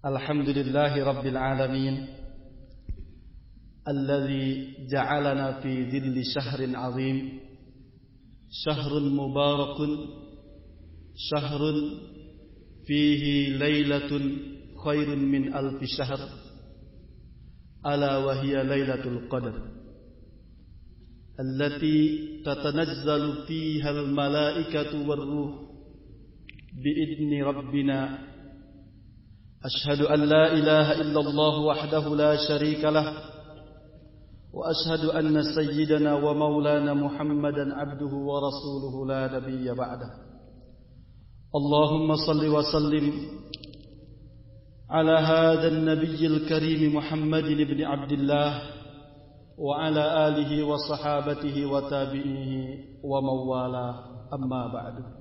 Alhamdulillahi Rabbil Alamin Alladhi ja'alana fi dhilli syahrin azim Syahrun mubarakun Syahrun fihi laylatun khairun min alfi syahr Ala wa hiya laylatul qadar Allati tatanazzalu fiha al-malaikatu war-ruh Bi'idni Rabbina أشهد أن لا إله إلا الله وحده لا شريك له وأشهد أن سيدنا ومولانا محمدا عبده ورسوله لا نبي بعده اللهم صل وسلم على هذا النبي الكريم محمد بن عبد الله وعلى آله وصحابته وتابعيه ومن والاه أما بعد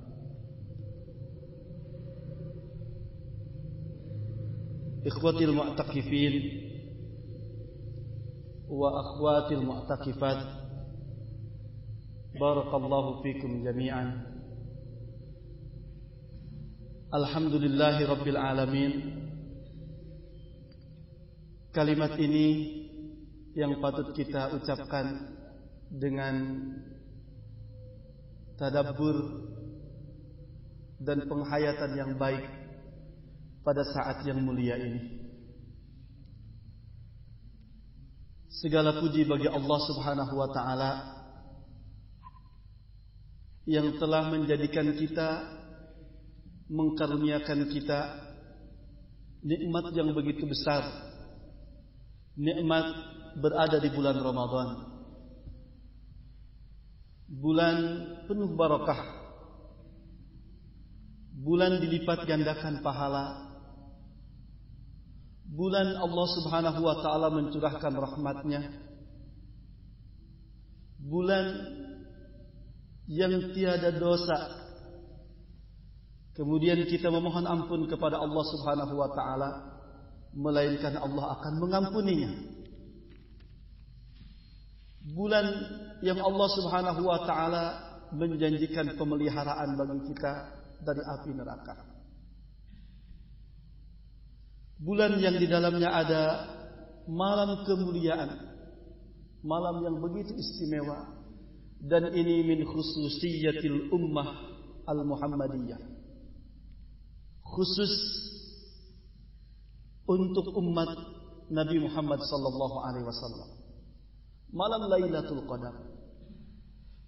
Ikhwatil mu'takifin wa akhwatil mu'takifat Barakallahu fikum jami'an Alhamdulillahi Rabbil Alamin Kalimat ini yang patut kita ucapkan dengan tadabbur dan penghayatan yang baik pada saat yang mulia ini. Segala puji bagi Allah Subhanahu wa taala yang telah menjadikan kita, mengkaruniakan kita nikmat yang begitu besar. Nikmat berada di bulan Ramadan. Bulan penuh barakah. Bulan dilipat gandakan pahala. Bulan Allah Subhanahu wa ta'ala mencurahkan rahmatnya. Bulan yang tiada dosa. Kemudian kita memohon ampun kepada Allah Subhanahu wa ta'ala, melainkan Allah akan mengampuninya. Bulan yang Allah Subhanahu wa ta'ala menjanjikan pemeliharaan bagi kita dari api neraka. Bulan yang di dalamnya ada malam kemuliaan, malam yang begitu istimewa, dan ini min khususiyatil ummah al-Muhammadiyah, khusus untuk umat Nabi Muhammad sallallahu alaihi wasallam. Malam Lailatul Qadar,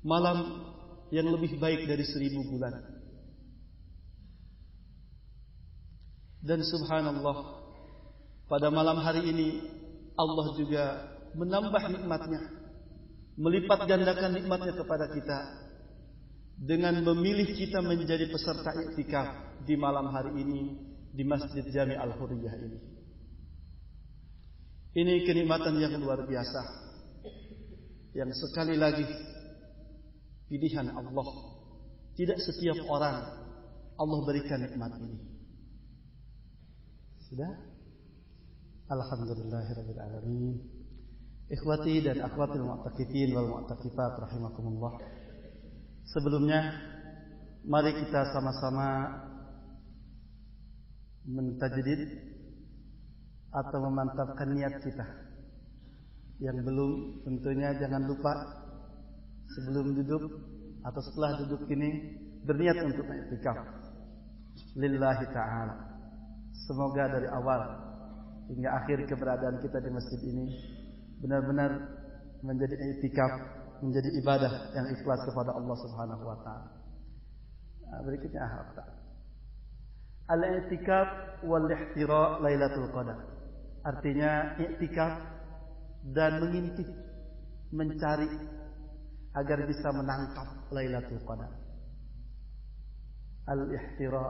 malam yang lebih baik dari 1000 bulan. Dan subhanallah, pada malam hari ini Allah juga menambah nikmatnya, melipat gandakan nikmatnya kepada kita dengan memilih kita menjadi peserta iktikaf di malam hari ini di Masjid Jami' Al-Hurriyah ini. Ini kenikmatan yang luar biasa, yang sekali lagi pilihan Allah. Tidak setiap orang Allah berikan nikmat ini. Sudah? Alhamdulillahirabbil alamin. Ikhwati dan akhwatil mu'takifin wal mu'takifat rahimakumullah. Sebelumnya mari kita sama-sama mentajdid atau memantapkan niat kita. Yang belum, tentunya jangan lupa sebelum duduk atau setelah duduk ini berniat untuk i'tikaf lillahi ta'ala. Semoga dari awal hingga akhir keberadaan kita di masjid ini benar-benar menjadi i'tikaf, menjadi ibadah yang ikhlas kepada Allah Subhanahu wa taala. Berikutnya al-i'tikaf wal ihtira Lailatul Qadar. Artinya i'tikaf dan mengintip, mencari agar bisa menangkap Lailatul Qadar. Al-ihtira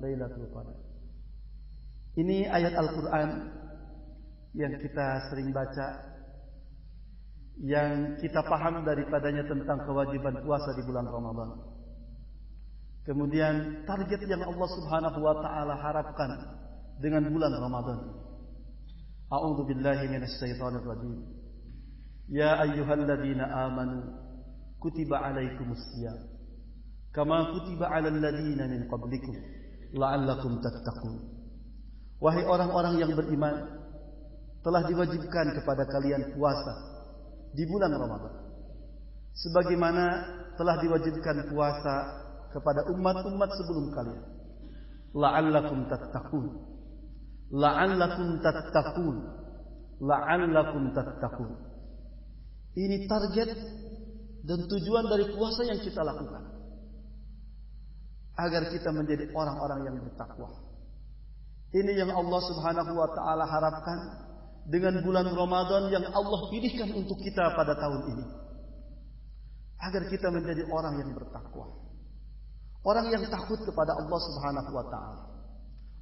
Lailatul Qadar. Ini ayat Al-Quran yang kita sering baca, yang kita paham daripadanya tentang kewajiban puasa di bulan Ramadan. Kemudian target yang Allah Subhanahu wa ta'ala harapkan dengan bulan Ramadan. A'udzu billahi minasy syaithanir rajim. Ya ayyuhalladzina amanu kutiba alaikumus shiyam kama kutiba alal ladzina min qablikum la'allakum tattaqun. Wahai orang-orang yang beriman, telah diwajibkan kepada kalian puasa di bulan Ramadan, sebagaimana telah diwajibkan puasa kepada umat-umat sebelum kalian. La'allakum tattaqun. La'allakum tattaqun. La'allakum tattaqun. Ini target dan tujuan dari puasa yang kita lakukan, agar kita menjadi orang-orang yang bertakwa. Ini yang Allah Subhanahu wa taala harapkan dengan bulan Ramadan yang Allah pilihkan untuk kita pada tahun ini, agar kita menjadi orang yang bertakwa, orang yang takut kepada Allah Subhanahu wa taala,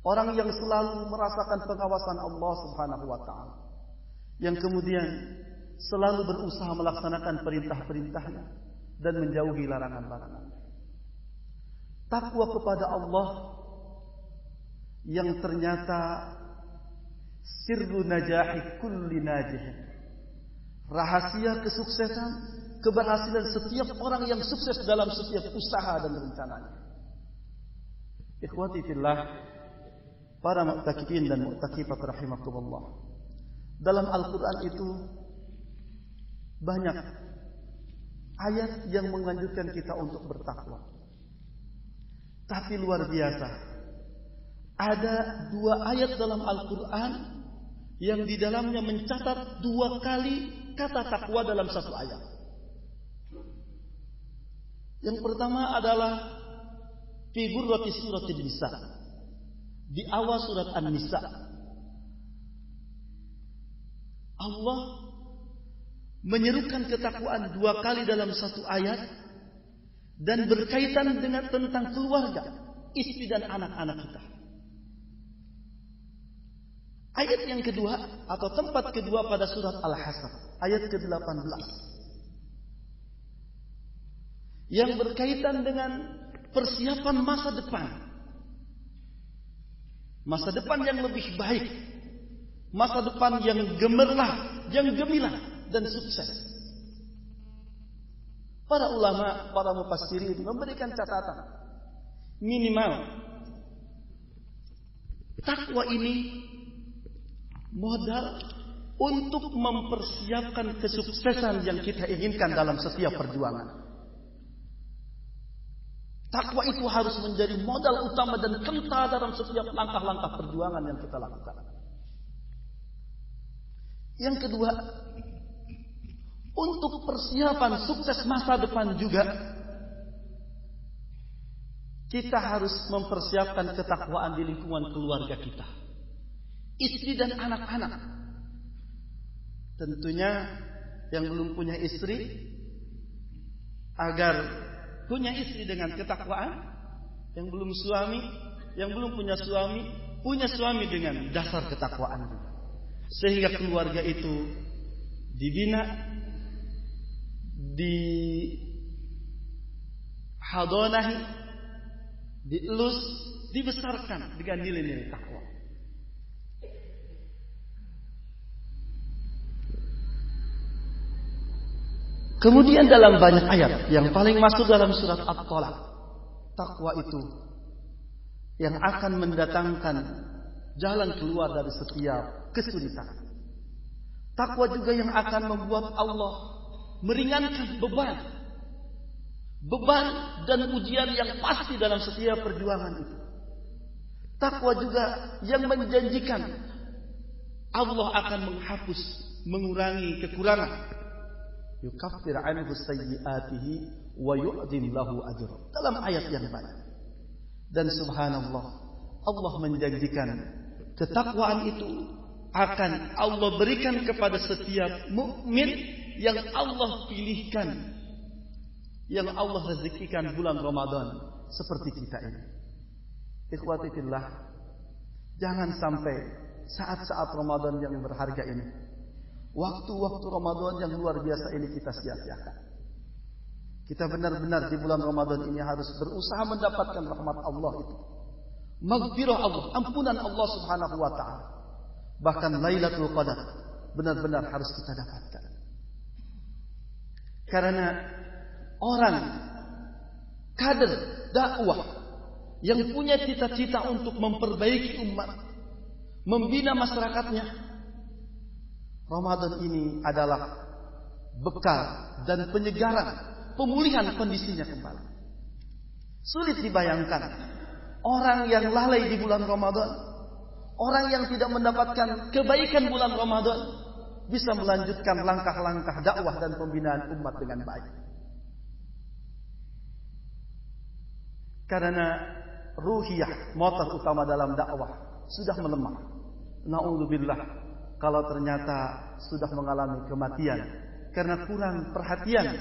orang yang selalu merasakan pengawasan Allah Subhanahu wa taala, yang kemudian selalu berusaha melaksanakan perintah-perintahnya dan menjauhi larangan-larangannya. Takwa kepada Allah yang ternyata sirru najahi kulli najih, rahasia kesuksesan, keberhasilan setiap orang yang sukses dalam setiap usaha dan rencananya. Ikhwati fillah, para mu'takifin dan mu'takifat rahimakumullah, dalam Al-Quran itu banyak ayat yang menganjurkan kita untuk bertakwa. Tapi luar biasa, ada 2 ayat dalam Al-Quran yang di dalamnya mencatat 2 kali kata takwa dalam 1 ayat. Yang pertama adalah fi ghurrati suratin Nisa, di awal surat An-Nisa. Allah menyerukan ketakwaan 2 kali dalam 1 ayat, dan berkaitan dengan tentang keluarga, istri dan anak-anak kita. Ayat yang kedua atau tempat kedua pada surat Al-Hasr, ayat ke-18, yang berkaitan dengan persiapan masa depan. Masa depan yang lebih baik, masa depan yang gemerlap, yang gemilang dan sukses. Para ulama, para mufassirin memberikan catatan, minimal takwa ini modal untuk mempersiapkan kesuksesan yang kita inginkan dalam setiap perjuangan. Takwa itu harus menjadi modal utama dan kental dalam setiap langkah-langkah perjuangan yang kita lakukan. Yang kedua, untuk persiapan sukses masa depan juga, kita harus mempersiapkan ketakwaan di lingkungan keluarga kita, istri dan anak-anak. Tentunya yang belum punya istri, agar punya istri dengan ketakwaan. Yang belum suami, yang belum punya suami dengan dasar ketakwaan juga. Sehingga keluarga itu dibina, dihadonahi, dielus, dibesarkan dengan nilai-nilai takwa. Kemudian dalam banyak ayat yang paling masuk dalam surat At-Talaq, takwa itu yang akan mendatangkan jalan keluar dari setiap kesulitan. Takwa juga yang akan membuat Allah meringankan beban dan ujian yang pasti dalam setiap perjuangan itu. Takwa juga yang menjanjikan Allah akan menghapus, mengurangi kekurangan. Yukaffir anhu sayyi'atihi wa yu'dim lahu ajra. Dalam ayat yang banyak. Dan subhanallah, Allah menjanjikan ketakwaan itu akan Allah berikan kepada setiap mukmin yang Allah pilihkan, yang Allah rezekikan bulan Ramadan seperti kita ini. Ikhwati fillah, jangan sampai saat-saat Ramadan yang berharga ini, waktu-waktu Ramadan yang luar biasa ini kita sia-siakan. Kita benar-benar di bulan Ramadan ini harus berusaha mendapatkan rahmat Allah itu, maghfirah Allah, ampunan Allah Subhanahu wa taala. Bahkan Lailatul Qadar benar-benar harus kita dapatkan. Karena orang kader dakwah yang punya cita-cita untuk memperbaiki umat, membina masyarakatnya. Ramadan ini adalah bekal dan penyegaran, pemulihan kondisinya kembali. Sulit dibayangkan orang yang lalai di bulan Ramadan, orang yang tidak mendapatkan kebaikan bulan Ramadan, bisa melanjutkan langkah-langkah dakwah dan pembinaan umat dengan baik. Karena ruhiyah, motor utama dalam dakwah, sudah melemah. Na'udzubillah, kalau ternyata sudah mengalami kematian karena kurang perhatian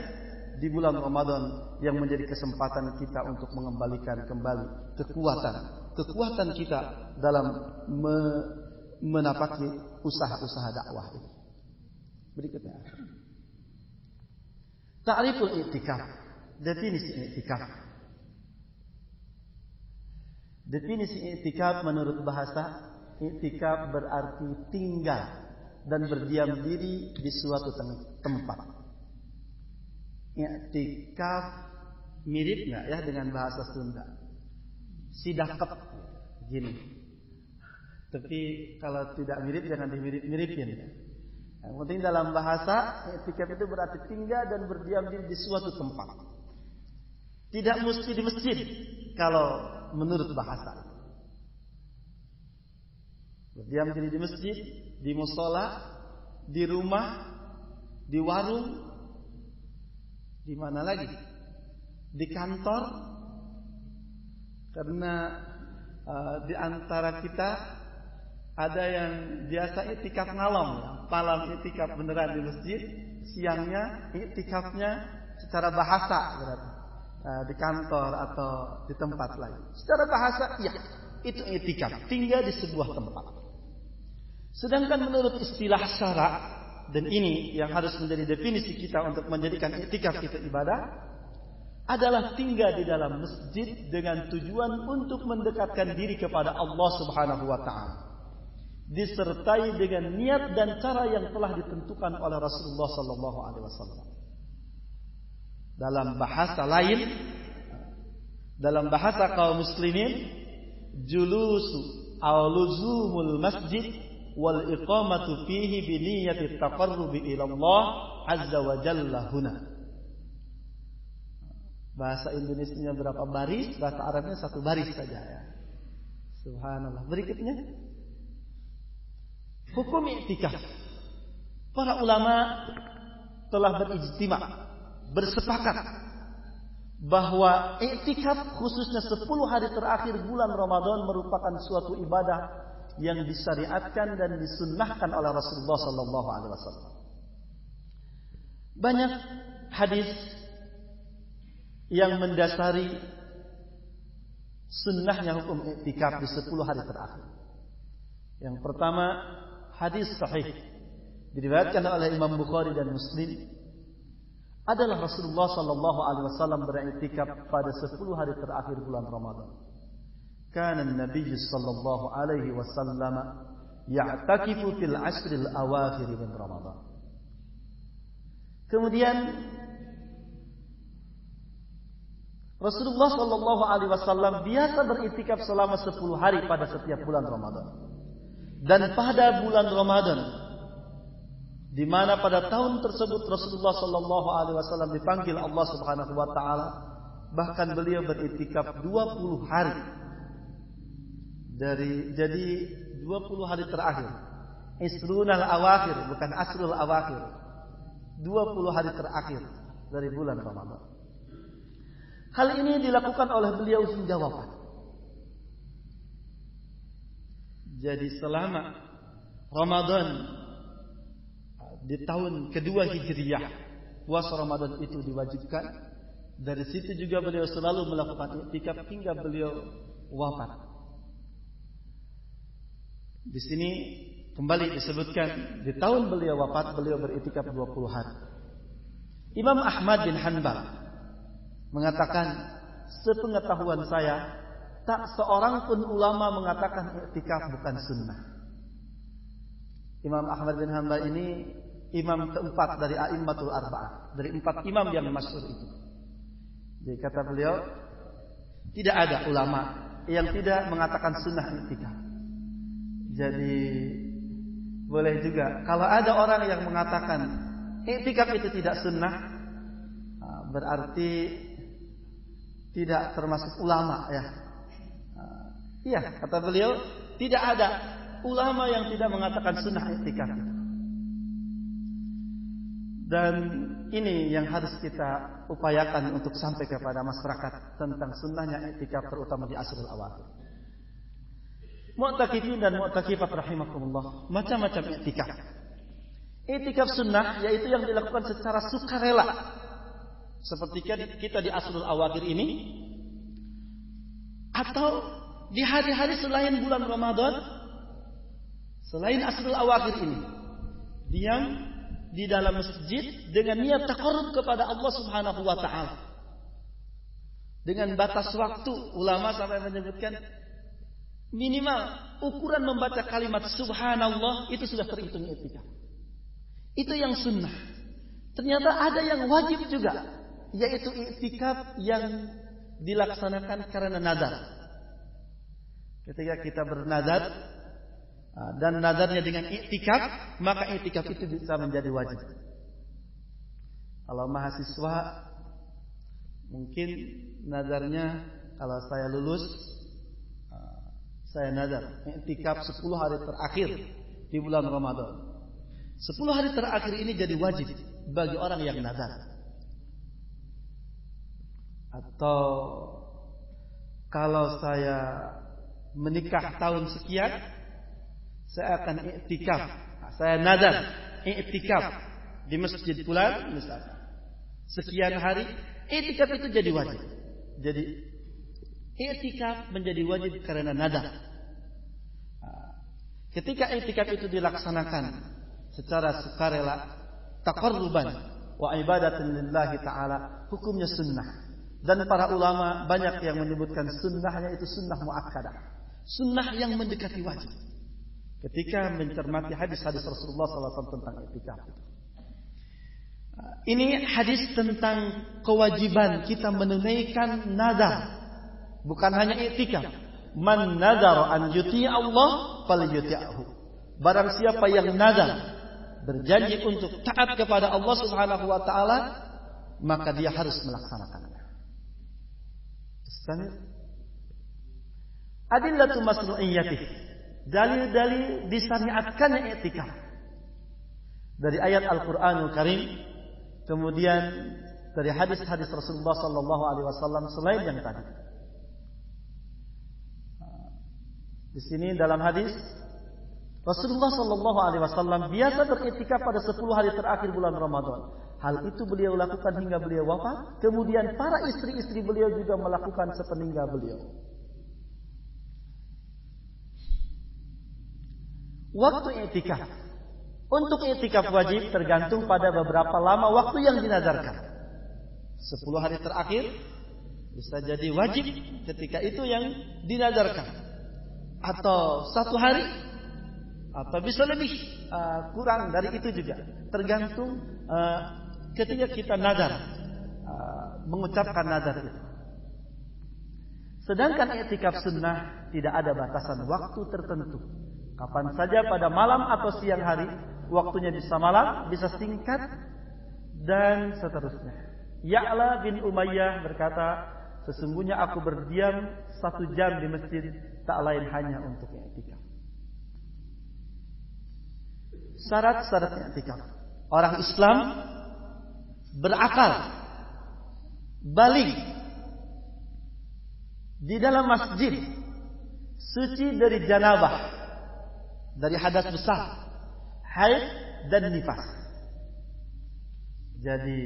di bulan Ramadan yang menjadi kesempatan kita untuk mengembalikan kembali kekuatan kita dalam menapaki usaha-usaha dakwah ini. Berikutnya, ta'riful i'tikaf, definisi i'tikaf. Definisi i'tikaf menurut bahasa, i'tikaf berarti tinggal dan berdiam diri di suatu tempat. I'tikaf mirip nggak ya dengan bahasa Sunda? Sidakep gini. Tapi kalau tidak mirip jangan dimirip-miripin. Yang penting dalam bahasa, i'tikaf itu berarti tinggal dan berdiam diri di suatu tempat. Tidak mesti di masjid kalau menurut bahasa. Berdiam diri di masjid, di musola, di rumah, di warung, di mana lagi? Di kantor. Karena di antara kita ada yang biasa i'tikaf ngalom, malam i'tikaf beneran di masjid, siangnya i'tikafnya secara bahasa berarti di kantor atau di tempat lain. Secara bahasa, iya, itu i'tikaf, tinggal di sebuah tempat. Sedangkan menurut istilah syara, dan ini yang harus menjadi definisi kita untuk menjadikan i'tikaf itu ibadah, adalah tinggal di dalam masjid dengan tujuan untuk mendekatkan diri kepada Allah Subhanahu wa taala, disertai dengan niat dan cara yang telah ditentukan oleh Rasulullah sallallahu alaihi wasallam. Dalam bahasa lain, dalam bahasa kaum muslimin, julusu aw luzumul masjid wal iqamatu fihi bi niyyati taqarrubi ila Allah azza wa jalla huna. Bahasa Indonesianya berapa baris, bahasa Arabnya satu baris saja ya. Subhanallah. Berikutnya, hukum i'tikaf. Para ulama telah berijtima', bersepakat bahwa i'tikaf khususnya 10 hari terakhir bulan Ramadan merupakan suatu ibadah yang disyariatkan dan disunnahkan oleh Rasulullah sallallahu alaihi wasallam. Banyak hadis yang mendasari sunnahnya hukum i'tikaf di 10 hari terakhir. Yang pertama, hadis sahih diriwayatkan oleh Imam Bukhari dan Muslim, adalah Rasulullah sallallahu alaihi wasallam beriktikaf pada 10 hari terakhir bulan Ramadan. Kana an-nabiy sallallahu alaihi wasallam ya'takifu fil ashril awakhir min Ramadan. Kemudian Rasulullah sallallahu alaihi wasallam biasa beriktikaf selama 10 hari pada setiap bulan Ramadan. Dan pada bulan Ramadan, di mana pada tahun tersebut Rasulullah sallallahu alaihi wasallam dipanggil Allah Subhanahu wa taala, bahkan beliau beriktikaf 20 hari. Jadi 20 hari terakhir. Isrunal awakhir, bukan asrul awakhir. 20 hari terakhir dari bulan Ramadan. Hal ini dilakukan oleh beliau hingga wafat. Jadi selama Ramadan di tahun kedua Hijriyah, puasa Ramadan itu diwajibkan. Dari situ juga beliau selalu melakukan i'tikaf hingga beliau wafat. Di sini kembali disebutkan di tahun beliau wafat beliau beriktikaf 20 hari. Imam Ahmad bin Hanbal mengatakan, sepengetahuan saya, tak seorang pun ulama mengatakan i'tikaf bukan sunnah. Imam Ahmad bin Hanbal ini imam keempat dari a'immatul arba'ah, dari 4 imam yang masyhur itu. Jadi kata beliau, tidak ada ulama yang tidak mengatakan sunnah i'tikaf. Jadi boleh juga kalau ada orang yang mengatakan i'tikaf itu tidak sunnah, berarti tidak termasuk ulama ya. Iya, kata beliau, tidak ada ulama yang tidak mengatakan sunnah i'tikaf. Dan ini yang harus kita upayakan untuk sampai kepada masyarakat tentang sunnahnya i'tikaf, terutama di asrul awakhir. Mu'takifin dan mu'takifat rahimakumullah, macam-macam i'tikaf. I'tikaf sunnah yaitu yang dilakukan secara sukarela, seperti kita di asrul awakhir ini, atau di hari-hari selain bulan Ramadan, selain asrul awakhir ini, diam di dalam masjid dengan niat taqarrub kepada Allah Subhanahu wa taala. Dengan batas waktu, ulama sampai menyebutkan minimal ukuran membaca kalimat subhanallah itu sudah terhitung i'tikaf. Itu yang sunnah. Ternyata ada yang wajib juga, yaitu i'tikaf yang dilaksanakan karena nazar. Ketika kita bernazar dan nazarnya dengan i'tikaf, maka i'tikaf itu bisa menjadi wajib. Kalau mahasiswa mungkin nazarnya, kalau saya lulus, saya nazar i'tikaf 10 hari terakhir di bulan Ramadan. 10 hari terakhir ini jadi wajib bagi orang yang nazar. Atau kalau saya menikah tahun sekian, saya akan i'tikaf. Saya nazar i'tikaf di masjid fulan misalnya sekian hari, i'tikaf itu jadi wajib. Jadi i'tikaf menjadi wajib karena nazar. Ketika i'tikaf itu dilaksanakan secara sukarela, taqarruban wa ibadatan lillahi ta'ala, hukumnya sunnah. Dan para ulama banyak yang menyebutkan sunnahnya itu sunnah muakkadah, sunnah yang mendekati wajib. Ketika mencermati hadis-hadis Rasulullah SAW tentang i'tikaf, ini hadis tentang kewajiban kita menunaikan nazar, bukan hanya i'tikaf. Man nazara an yuti Allah falyuti'hu. Barang siapa yang nazar, berjanji untuk taat kepada Allah Subhanahu wa taala, maka dia harus melaksanakannya. Adillatu masnu'iyyatih, dalil-dalil disyariatkannya i'tikaf dari ayat Al-Qur'anul Karim, kemudian dari hadis-hadis Rasulullah sallallahu alaihi wasallam selain yang tadi. Di sini dalam hadis Rasulullah sallallahu alaihi wasallam biasa beriktikaf pada 10 hari terakhir bulan Ramadan. Hal itu beliau lakukan hingga beliau wafat. Kemudian para istri-istri beliau juga melakukan sepeninggal beliau. Waktu i'tikaf. Untuk i'tikaf wajib tergantung pada beberapa lama waktu yang dinazarkan. 10 hari terakhir bisa jadi wajib ketika itu yang dinazarkan, atau 1 hari, atau bisa lebih kurang dari itu juga, tergantung ketika kita nazar, mengucapkan nazar itu. Sedangkan i'tikaf sunnah tidak ada batasan waktu tertentu. Kapan saja pada malam atau siang hari, waktunya bisa malam, bisa singkat, dan seterusnya. Ya'la bin Umayyah berkata, sesungguhnya aku berdiam 1 jam di masjid, tak lain hanya untuk i'tikaf. Syarat-syarat i'tikaf. Orang Islam berakal, baligh, di dalam masjid, suci dari janabah, dari hadas besar, haid dan nifas. Jadi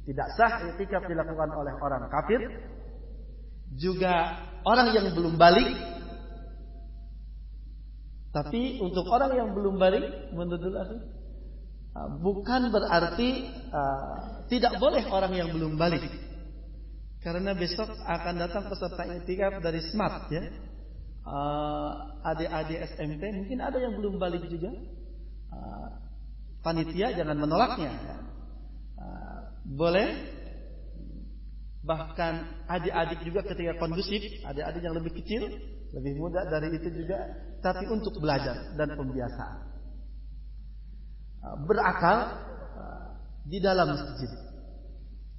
tidak sah i'tikaf dilakukan oleh orang kafir, juga orang yang belum balik. Tapi untuk orang yang belum balik, menurut bukan berarti tidak boleh orang yang belum balik. Karena besok akan datang peserta i'tikaf dari Smart ya. Adik-adik SMP mungkin ada yang belum balik juga. Panitia jangan menolaknya. Boleh. Bahkan adik-adik juga ketika kondusif, adik-adik yang lebih kecil Lebih mudah dari itu juga, tapi untuk belajar dan pembiasaan. Berakal di dalam masjid,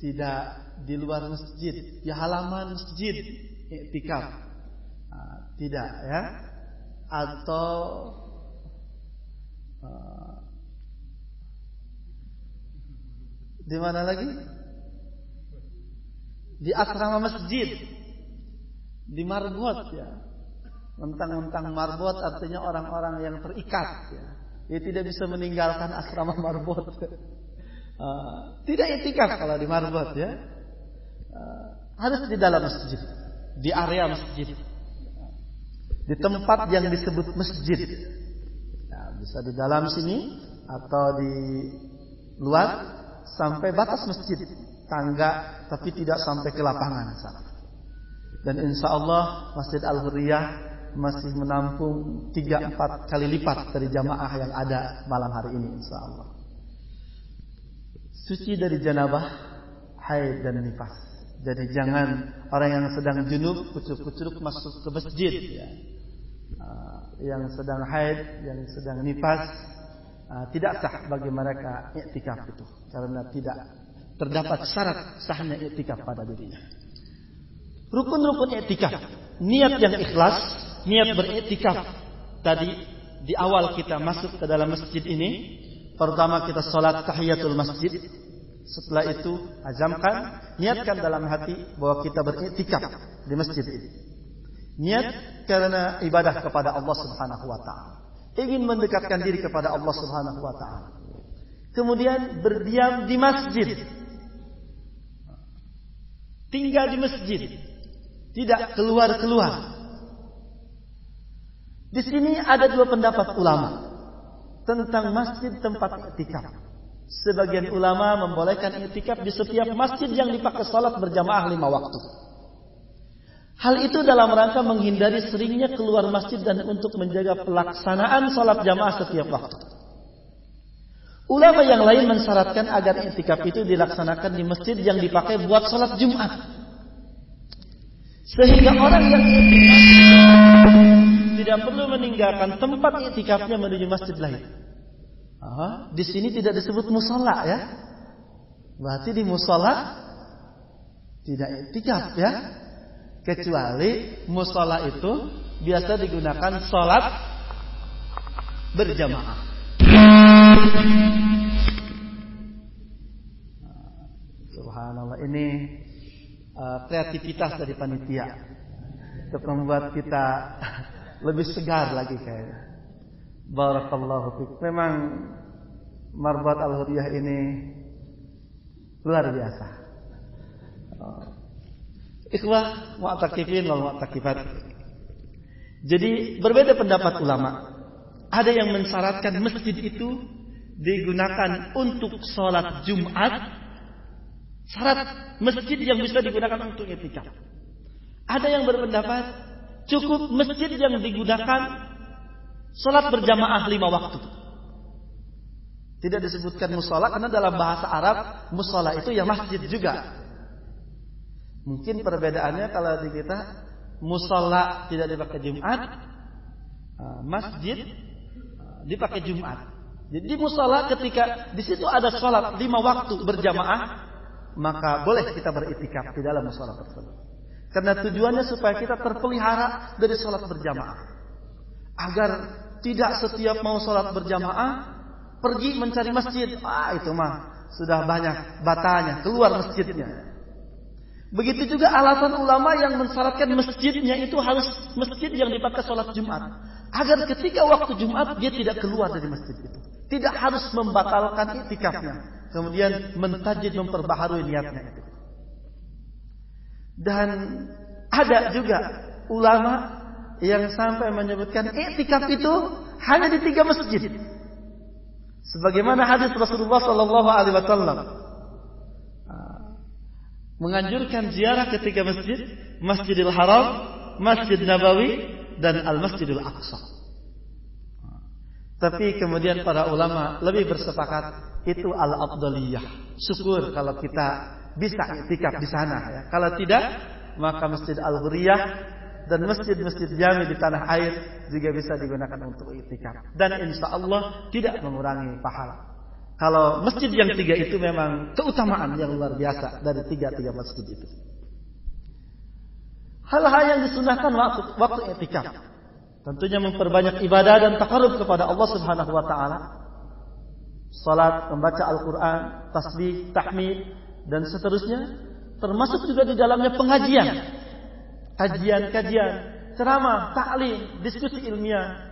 tidak di luar masjid, di halaman masjid iktikaf, tidak ya, atau di mana lagi? Di asrama masjid, di marbot ya. Mentang-mentang marbot artinya orang-orang yang terikat ya. Dia tidak bisa meninggalkan asrama marbot. Tidak iktikaf kalau di marbot ya. Harus di dalam masjid, di area masjid, di tempat yang disebut masjid. Nah, bisa di dalam sini atau di luar sampai batas masjid, tangga, tapi tidak sampai ke lapangan. Dan insya Allah Masjid Al-Hurriyah masih menampung 3-4 kali lipat dari jamaah yang ada malam hari ini, insya Allah. Suci dari janabah, haid dan nifas. Jadi jangan orang yang sedang junub kucuk-kucuk masuk ke masjid ya. Yang sedang haid, yang sedang nifas, tidak sah bagi mereka iktikaf itu, karena tidak terdapat syarat sahnya iktikaf pada dirinya. Rukun-rukun iktikaf, niat yang ikhlas, niat beriktikaf. Tadi di awal kita masuk ke dalam masjid ini, pertama kita salat tahiyatul masjid. Setelah itu azamkan, niatkan dalam hati bahwa kita beriktikaf di masjid ini. Niat karena ibadah kepada Allah Subhanahu wa taala. Ingin mendekatkan diri kepada Allah Subhanahu wa taala. Kemudian berdiam di masjid. Tinggal di masjid. Tidak keluar-keluar. Di sini ada dua pendapat ulama tentang masjid tempat iktikaf. Sebagian ulama membolehkan iktikaf di setiap masjid yang dipakai salat berjamaah 5 waktu. Hal itu dalam rangka menghindari seringnya keluar masjid dan untuk menjaga pelaksanaan salat jamaah setiap waktu. Ulama yang lain mensyaratkan agar iktikaf itu dilaksanakan di masjid yang dipakai buat salat Jumat. Sehingga orang yang iktikaf tidak perlu meninggalkan tempat iktikafnya menuju masjid lain. Di sini tidak disebut mushola ya. Berarti di mushola tidak iktikaf ya. Kecuali mushola itu biasa digunakan sholat berjamaah. Subhanallah, ini kreativitas dari panitia untuk membuat kita lebih segar lagi kayaknya. Barakallahu fiik. Memang Marbat Al-Hurriyah ini luar biasa. Ikhwah mu'takifin wal mu'takifat. Jadi berbeda pendapat ulama. Ada yang mensyaratkan masjid itu digunakan untuk sholat Jumat. Syarat masjid yang bisa digunakan untuk iktikaf. Ada yang berpendapat cukup masjid yang digunakan sholat berjamaah 5 waktu. Tidak disebutkan mushola karena dalam bahasa Arab mushola itu ya masjid juga. Mungkin perbedaannya kalau di kita mushola tidak dipakai Jumat, masjid dipakai Jumat. Jadi mushola ketika di situ ada sholat 5 waktu berjamaah, maka boleh kita beriktikaf di dalam mushola tersebut. Karena tujuannya supaya kita terpelihara dari sholat berjamaah, agar tidak setiap mau sholat berjamaah pergi mencari masjid. Itu mah sudah banyak batanya, keluar masjidnya. Begitu juga alasan ulama yang mensyaratkan masjidnya itu harus masjid yang dipakai sholat Jumat, agar ketika waktu Jumat dia tidak keluar dari masjid itu, tidak harus membatalkan iktikafnya, kemudian mentajdid memperbaharui niatnya itu. Dan ada juga ulama yang sampai menyebutkan iktikaf itu hanya di 3 masjid. Sebagaimana hadis Rasulullah sallallahu alaihi wasallam menganjurkan ziarah ketiga masjid, Masjidil Haram, Masjid Nabawi dan Al-Masjidil Aqsa. Tapi kemudian para ulama lebih bersepakat itu al-afdaliyah. Syukur kalau kita bisa iktikaf di sana ya. Kalau tidak, maka Masjid Al-Hurriyah dan masjid-masjid jami di tanah air juga bisa digunakan untuk i'tikaf. Dan insya Allah tidak mengurangi pahala. Kalau masjid yang 3 itu memang keutamaan yang luar biasa dari 3 masjid itu. Hal-hal yang disunahkan waktu i'tikaf, tentunya memperbanyak ibadah dan taqarrub kepada Allah Subhanahu wa taala. Salat, membaca Al-Qur'an, tasbih, tahmid dan seterusnya, termasuk juga di dalamnya pengajian. Kajian, ceramah, ta'lim, diskusi ilmiah.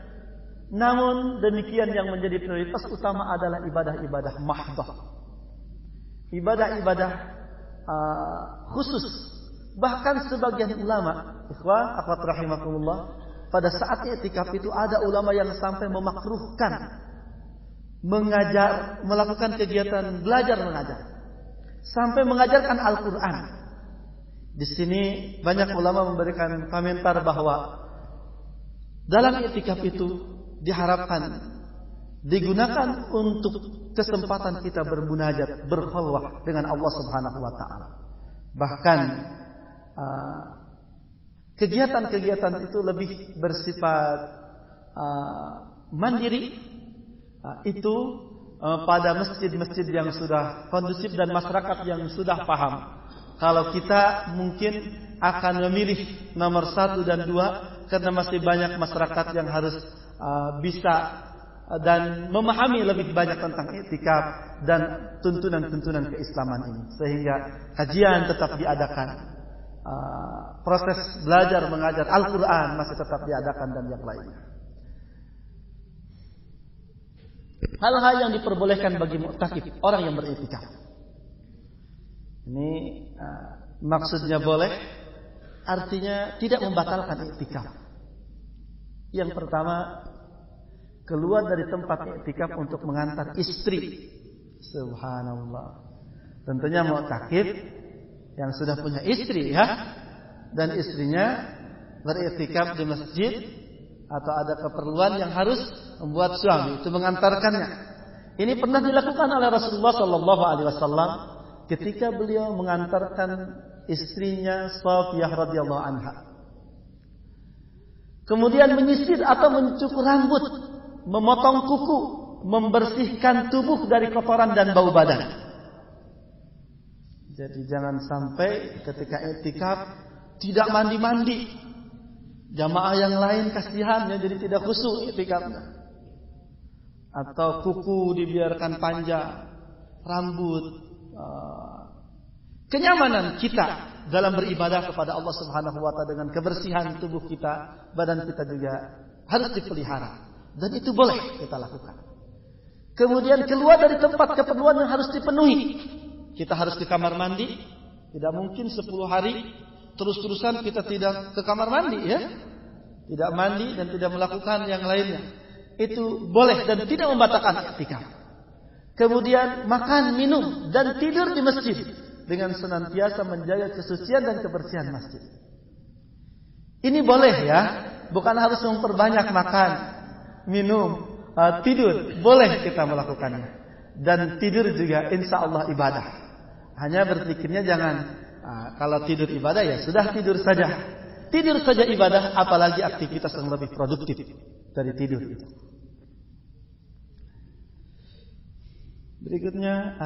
Namun demikian yang menjadi prioritas utama adalah ibadah-ibadah mahdhah. Ibadah-ibadah khusus. Bahkan sebagian ulama, ikhwan, akhwat rahimakumullah, pada saat i'tikaf itu ada ulama yang sampai memakruhkan mengajar, melakukan kegiatan belajar mengajar, sampai mengajarkan Al-Quran. Di sini banyak ulama memberikan komentar bahwa dalam i'tikaf itu diharapkan digunakan untuk kesempatan kita bermunajat, berkhulwah dengan Allah Subhanahu wa taala. Bahkan kegiatan-kegiatan itu lebih bersifat mandiri, itu pada masjid-masjid yang sudah kondusif dan masyarakat yang sudah paham. Kalau kita mungkin akan memilih nomor 1 dan 2 karena masih banyak masyarakat yang harus bisa dan memahami lebih banyak tentang i'tikaf dan tuntunan-tuntunan keislaman ini, sehingga kajian tetap diadakan, proses belajar mengajar Al-Quran masih tetap diadakan dan yang lainnya. Hal-hal yang diperbolehkan bagi mu'takif, orang yang beriktikaf. Ini maksudnya boleh, artinya tidak membatalkan iktikaf. Yang pertama, keluar dari tempat iktikaf untuk mengantar istri. Subhanallah. Tentunya mu'takif yang sudah punya istri ya, dan istrinya beriktikaf di masjid atau ada keperluan yang harus membuat suami itu mengantarkannya. Ini pernah dilakukan oleh Rasulullah sallallahu alaihi wasallam ketika beliau mengantarkan istrinya Shafiyah radhiyallahu anha. Kemudian menyisir atau mencukur rambut, memotong kuku, membersihkan tubuh dari kotoran dan bau badan. Jadi jangan sampai ketika i'tikaf tidak mandi-mandi. Jamaah yang lain kasihan ya, jadi tidak khusyuk i'tikafnya. Atau kuku dibiarkan panjang, rambut. Kenyamanan kita dalam beribadah kepada Allah Subhanahu wa taala dengan kebersihan tubuh kita, badan kita juga harus dipelihara, dan itu boleh kita lakukan. Kemudian keluar dari tempat keperluan yang harus dipenuhi. Kita harus ke kamar mandi, tidak mungkin 10 hari terus-terusan kita tidak ke kamar mandi ya. Tidak mandi dan tidak melakukan yang lainnya. Itu boleh dan tidak membatalkan i'tikaf. Kemudian makan, minum dan tidur di masjid dengan senantiasa menjaga kesucian dan kebersihan masjid. Ini boleh ya, bukan harus memperbanyak makan, minum, tidur. Boleh kita melakukannya. Dan tidur juga insya Allah ibadah. Hanya berpikirnya jangan kalau tidur ibadah ya sudah tidur saja. Tidur saja ibadah, apalagi aktivitas yang lebih produktif dari tidur itu. Berikutnya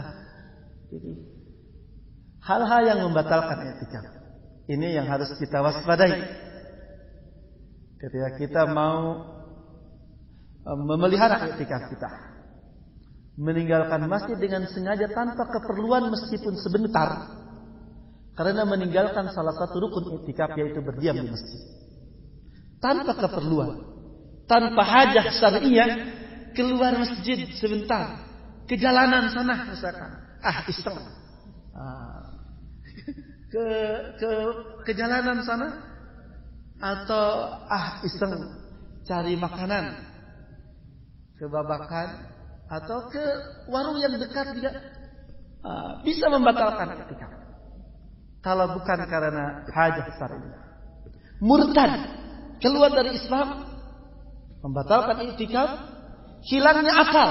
hal-hal yang membatalkan i'tikaf. Ini yang harus kita waspadai ketika kita mau memelihara i'tikaf kita. Meninggalkan masjid dengan sengaja tanpa keperluan meskipun sebentar. Karena meninggalkan salah satu rukun i'tikaf, yaitu berdiam di masjid. Tanpa keperluan, tanpa hajah syar'iyyah, keluar masjid sebentar, ke jalanan sana misalkan. Iseng. Ke jalanan sana, atau iseng cari makanan, kebabakan, atau ke warung yang dekat juga bisa membatalkan i'tikaf. Kalau bukan karena hajat syar'iyyah. Murtad, keluar dari Islam, membatalkan i'tikaf. Hilangnya akal.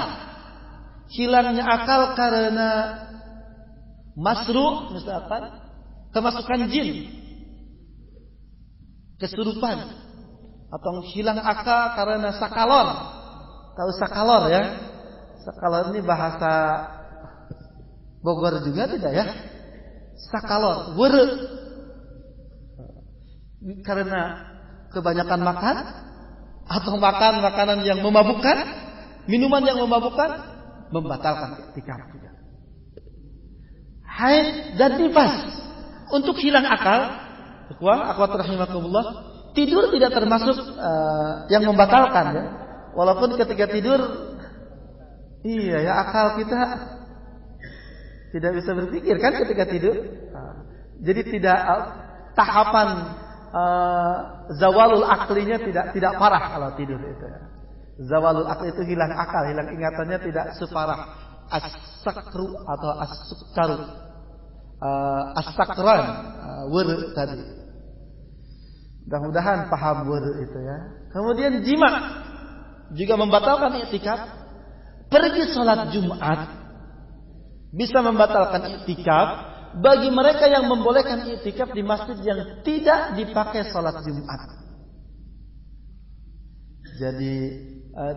Hilangnya akal karena masru' misalkan, kemasukan jin. kesurupan atau hilang akal karena sakalor. Tahu sakalor ya? Sakalor ini bahasa Bogor juga tidak ya? Sakalor, were. Karena kebanyakan makan atau makan makanan yang memabukkan, minuman yang memabukkan, membatalkan iktikaf juga. Haid dan nifas untuk hilang akal, akhwat rahimakumullah, tidur tidak termasuk yang membatalkan ya. Walaupun ketika tidur, iya ya, akal kita tidak bisa berpikir kan ketika tidur. Jadi tidak tahapan zawalul aklinya tidak parah kalau tidur itu ya. Zawalul akli itu hilang akal, hilang ingatannya tidak separah as-sakru atau as-sukkaru, as-sakran, wur tadi. Mudah-mudahan paham wur itu ya. Kemudian jima juga membatalkan i'tikaf. Pergi sholat Jumat bisa membatalkan i'tikaf bagi mereka yang membolehkan i'tikaf di masjid yang tidak dipakai sholat Jumat. Jadi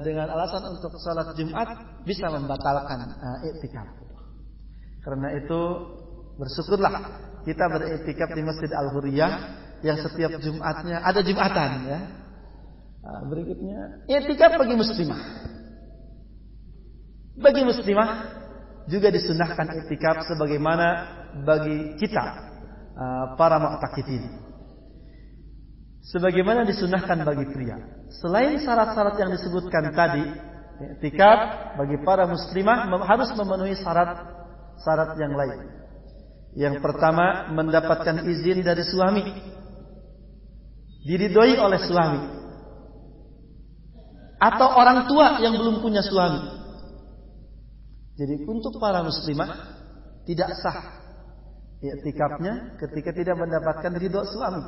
dengan alasan untuk sholat Jumat bisa membatalkan i'tikaf. Karena itu bersyukurlah kita beriktikaf di Masjid Al-Hurriyah yang setiap Jumatnya ada Jumatan ya. Berikutnya i'tikaf bagi muslimah. Bagi muslimah juga disunahkan i'tikaf sebagaimana bagi kita para mu'takifin. Sebagaimana disunahkan bagi pria. Selain syarat-syarat yang disebutkan tadi, i'tikaf bagi para muslimah harus memenuhi syarat yang lain. Yang pertama, mendapatkan izin dari suami, diridhoi oleh suami, atau orang tua yang belum punya suami. Jadi untuk para muslimah tidak sah i'tikafnya ketika tidak mendapatkan ridho suami,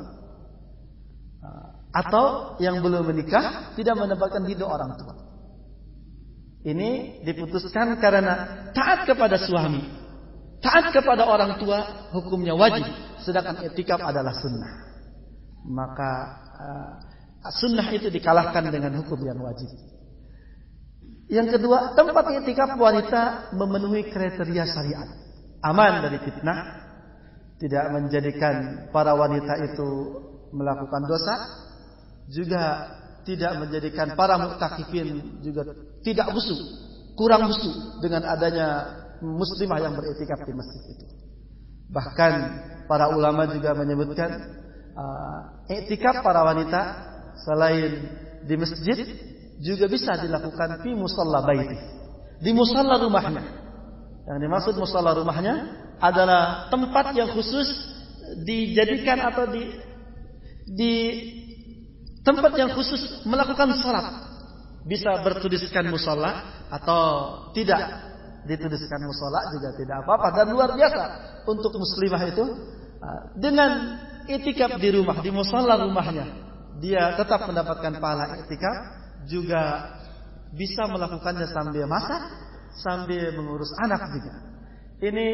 atau yang belum menikah tidak mendapatkan ridho orang tua. Ini diputuskan karena taat kepada suami, taat kepada orang tua hukumnya wajib, sedangkan i'tikaf adalah sunnah. Maka sunnah itu dikalahkan dengan hukum yang wajib. Yang kedua, tempat i'tikaf wanita memenuhi kriteria syariat, aman dari fitnah, tidak menjadikan para wanita itu melakukan dosa, juga tidak menjadikan para mu'takifin juga tidak busuk, kurang busuk dengan adanya muslimah yang beriktikaf di masjid itu. Bahkan para ulama juga menyebutkan iktikaf para wanita selain di masjid juga bisa dilakukan di musalla baiti, di musalla rumahnya. Yang dimaksud musalla rumahnya adalah tempat yang khusus dijadikan atau di tempat yang khusus melakukan salat. Bisa bertuliskan musalla atau tidak dituliskan musalla juga tidak apa-apa, dan luar biasa untuk muslimah itu dengan i'tikaf di rumah, di musalla rumahnya, dia tetap mendapatkan pahala i'tikaf, juga bisa melakukannya sambil masak, sambil mengurus anak juga. Ini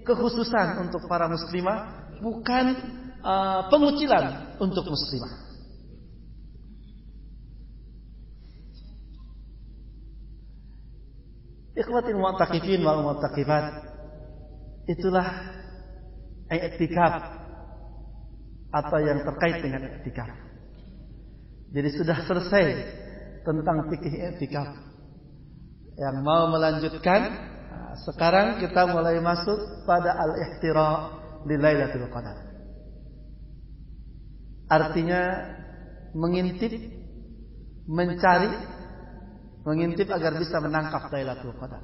kekhususan untuk para muslimah, bukan pengucilan untuk muslimah. Ikhwatil mu'takifin wal mu'takifat, itulah i'tikaf atau yang terkait dengan i'tikaf. Jadi sudah selesai tentang fikih i'tikaf. Yang mau melanjutkan, sekarang kita mulai masuk pada al-ihtira di Lailatul Qadar. Artinya mengintip, mencari, mengintip agar bisa menangkap Lailatul Qadar.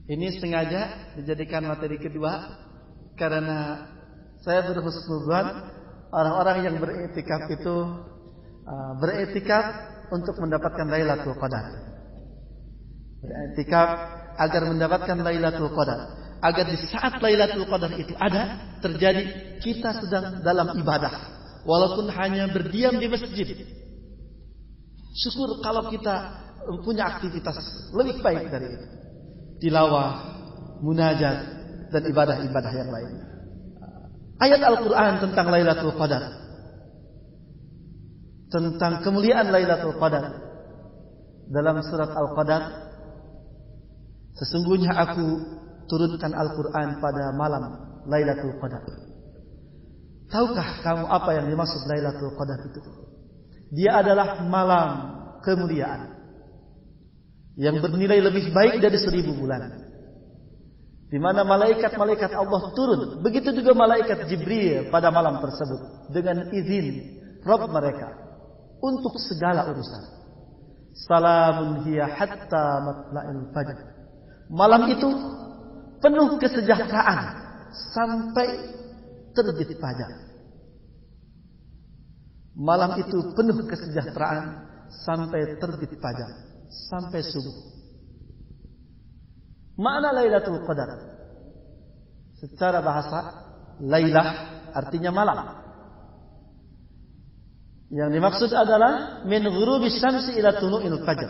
Ini sengaja dijadikan materi kedua karena saya berhusnudzon orang-orang yang beriktikaf itu beriktikaf untuk mendapatkan Lailatul Qadar. Beriktikaf agar mendapatkan Lailatul Qadar, agar di saat Lailatul Qadar itu ada terjadi, kita sedang dalam ibadah walaupun hanya berdiam di masjid. Syukur kalau kita punya aktivitas lebih baik dari itu, tilawah, munajat, dan ibadah-ibadah yang lain. Ayat Al-Quran tentang Lailatul Qadar tentang kemuliaan Lailatul Qadar dalam surat Al-Qadar, sesungguhnya aku turunkan Al-Quran pada malam Lailatul Qadar. Tahukah kamu apa yang dimaksud Lailatul Qadar itu? Dia adalah malam kemuliaan yang bernilai lebih baik dari 1000 bulan, di mana malaikat-malaikat Allah turun. Begitu juga malaikat Jibril pada malam tersebut dengan izin Rabb mereka untuk segala urusan. Salamun hiya hatta matla'il fajr. Malam itu penuh kesejahteraan sampai terbit fajar. Malam itu penuh kesejahteraan sampai terbit fajar, sampai subuh. Makna Lailatul Qadar secara bahasa, Lailah artinya malam. Yang dimaksud adalah min ghurubis syamsi ila tulu'il fajr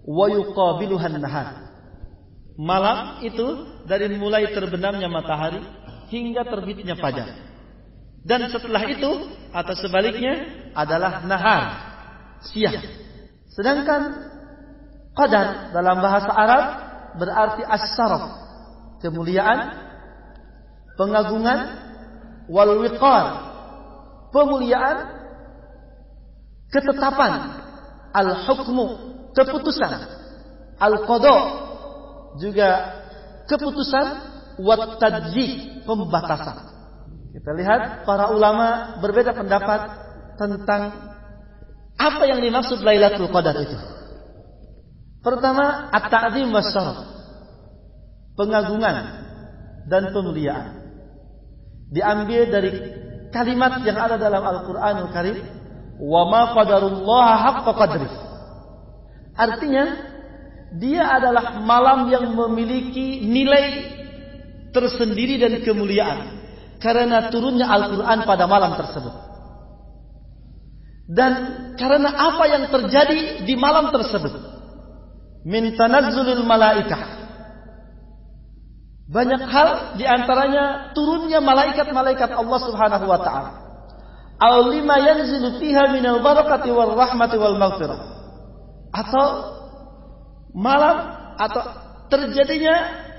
wa yuqabiluha an-nahar. Malam itu dari mulai terbenamnya matahari hingga terbitnya fajar. Dan setelah itu atau sebaliknya adalah nahar, siang. Sedangkan qadar dalam bahasa Arab berarti as-syaraf, kemuliaan, pengagungan, wal wiqar, pemuliaan, ketetapan, al-hukmu, keputusan, al-qada, juga keputusan, wat tadjih, pembatasan. Kita lihat para ulama berbeda pendapat tentang apa yang dimaksud Lailatul Qadar itu. Pertama, at-ta'zim was-syaraf, pengagungan dan pemuliaan. Diambil dari kalimat yang ada dalam Al-Qur'anul Karim, wa ma qadarullaha haqqa qadrih. Artinya, dia adalah malam yang memiliki nilai tersendiri dan kemuliaan karena turunnya Al-Qur'an pada malam tersebut. Dan karena apa yang terjadi di malam tersebut, min tanazzulil malaikah, banyak hal diantaranya turunnya malaikat-malaikat Allah Subhanahu wa ta'ala. Aw lima yanzilu fiha minal barakati wal rahmati wal maghfirah, atau malam atau terjadinya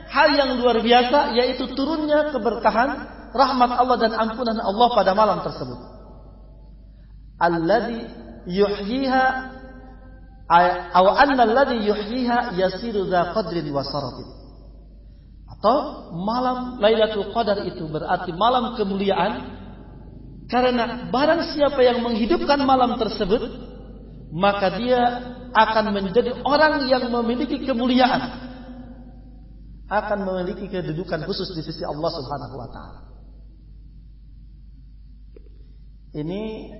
hal yang luar biasa, yaitu turunnya keberkahan, rahmat Allah dan ampunan Allah pada malam tersebut. Alladzi yuhyiha aw anna alladzi yuhyiha yasiru dza qadrin wa saratin. Atau malam Lailatul Qadar itu berarti malam kemuliaan, karena barang siapa yang menghidupkan malam tersebut, maka dia akan menjadi orang yang memiliki kemuliaan, akan memiliki kedudukan khusus di sisi Allah Subhanahu wa ta'ala. Ini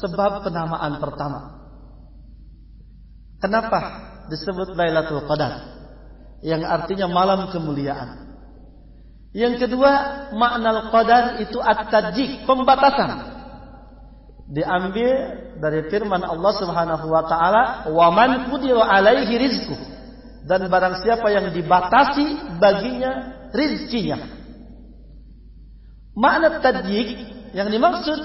sebab penamaan pertama. Kenapa disebut Lailatul Qadar, yang artinya malam kemuliaan. Yang kedua, makna qadar itu at-tajik, pembatasan. Diambil dari firman Allah Subhanahu wa ta'ala, wa man qudira alaihi rizquh, dan barang siapa yang dibatasi baginya rizkinya. Makna tajik yang dimaksud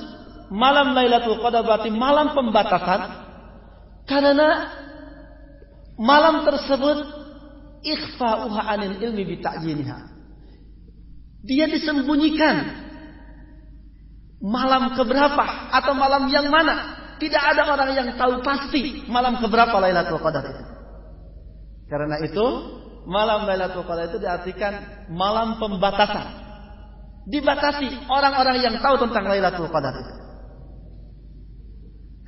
malam Lailatul Qadar berarti malam pembatasan, karena malam tersebut ikhfa'uha 'anil ilmi bi ta'yiniha. Dia disembunyikan. Malam keberapa atau malam yang mana? Tidak ada orang yang tahu pasti malam keberapa Lailatul Qadar itu. Karena itu, malam Lailatul Qadar itu diartikan malam pembatasan. Dibatasi orang-orang yang tahu tentang Lailatul Qadar itu,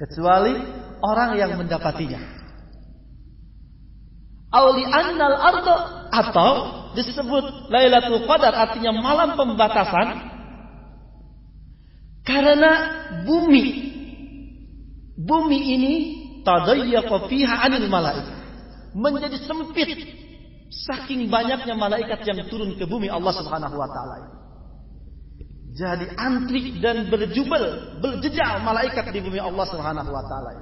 kecuali orang yang mendapatinya. Auli annal ardo, atau disebut Lailatul Qadar artinya malam pembatasan karena bumi ini tadayyaqa fiha 'anil malaikah, menjadi sempit saking banyaknya malaikat yang turun ke bumi Allah Subhanahu wa ta'ala. Jadi antrik dan berjejal malaikat di bumi Allah Subhanahu wa ta'ala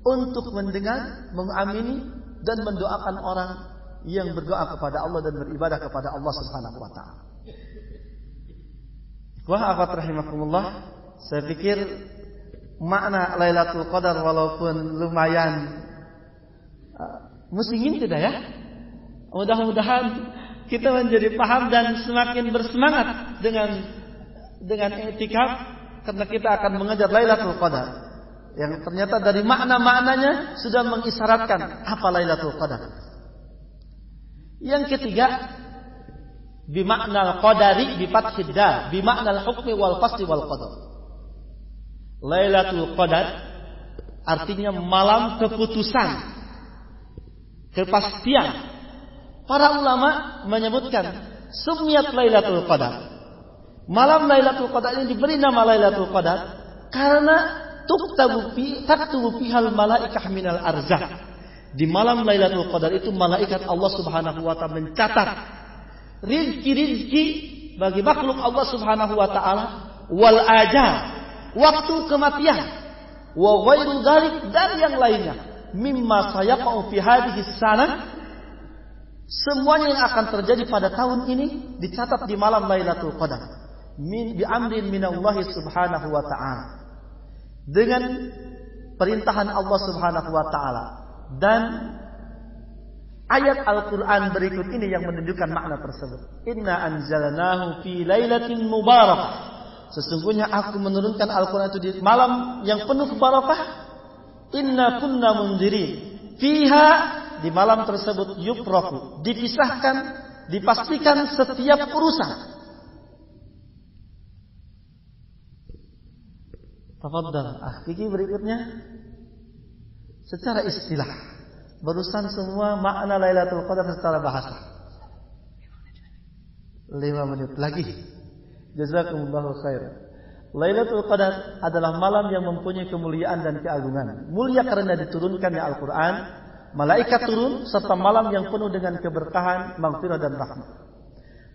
untuk mendengar, mengamini dan mendoakan orang yang berdoa kepada Allah dan beribadah kepada Allah Subhanahu wa ta'ala. Wah, akhwat rahimakumullah, saya pikir makna Lailatul Qadar walaupun lumayan musingin tidak ya? Mudah-mudahan kita menjadi paham dan semakin bersemangat dengan i'tikaf karena kita akan mengejar Lailatul Qadar. Yang ternyata dari makna-maknanya sudah mengisyaratkan apa Lailatul Qadar. Yang ketiga, bimakna al-qadari bi fathid dal, bimakna al-hukmi wal fasli wal qadar. Lailatul Qadar artinya malam keputusan, kepastian. Para ulama menyebutkan sumiyat Lailatul Qadar. Malam Lailatul Qadar ini diberi nama Lailatul Qadar karena taktubu fihal malaikah minal arzaq. Di malam Lailatul Qadar itu malaikat Allah Subhanahu wa taala mencatat rizki-rizki bagi makhluk Allah Subhanahu wa taala wal ajal, waktu kematian, wa ghairu dzalik dan yang lainnya, mimma sayaqa'u fi hadhihi sanah. Semuanya yang akan terjadi pada tahun ini dicatat di malam Lailatul Qadar. Bi amrin minallahi Subhanahu wa taala. Dengan perintahan Allah Subhanahu wa taala. Dan ayat Al-Quran berikut ini yang menunjukkan makna tersebut. Inna anzalnahu fi lailatin mubarakah. Sesungguhnya aku menurunkan Al-Quran itu di malam yang penuh barakah. Inna kunna munzirin. Fiha, di malam tersebut yufraku, dipisahkan, dipastikan setiap urusan. Tafadhal, Kiki berikutnya. Secara istilah, berurusan semua makna Lailatul Qadar secara bahasa. 5 menit lagi. Jazakumullahu khairan. Lailatul Qadar adalah malam yang mempunyai kemuliaan dan keagungan. Mulia karena diturunkannya Al-Quran, malaikat turun, serta malam yang penuh dengan keberkahan, maghfirah dan rahmat.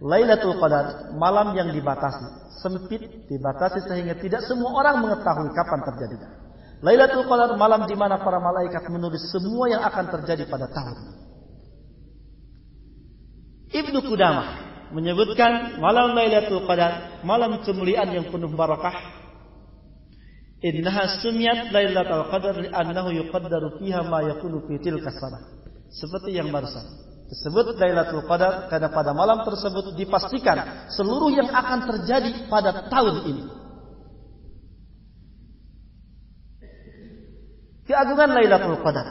Lailatul Qadar, malam yang dibatasi, sempit, dibatasi sehingga tidak semua orang mengetahui kapan terjadinya. Lailatul Qadar, malam di mana para malaikat menulis semua yang akan terjadi pada tahun. Ibnu Qudamah menyebutkan malam Lailatul Qadar, malam kemuliaan yang penuh barakah. Innaha sumiyat Lailatul Qadar li'annahu yuqaddaru fiha ma yakunu fi tilka sanah. Seperti yang barusan disebut Lailatul Qadar karena pada malam tersebut dipastikan seluruh yang akan terjadi pada tahun ini. Keagungan Lailatul Qadar.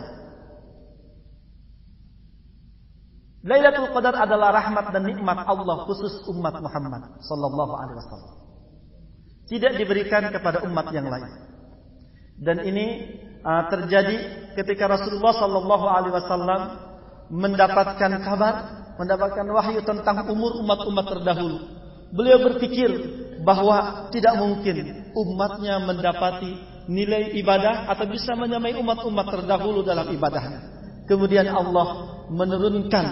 Lailatul Qadar adalah rahmat dan nikmat Allah khusus umat Muhammad sallallahu alaihi wasallam. Tidak diberikan kepada umat yang lain. Dan ini terjadi ketika Rasulullah sallallahu alaihi wasallam mendapatkan kabar, mendapatkan wahyu tentang umur umat-umat terdahulu. Beliau berpikir bahwa tidak mungkin umatnya mendapati nilai ibadah atau bisa menyamai umat-umat terdahulu dalam ibadahnya. Kemudian Allah menurunkan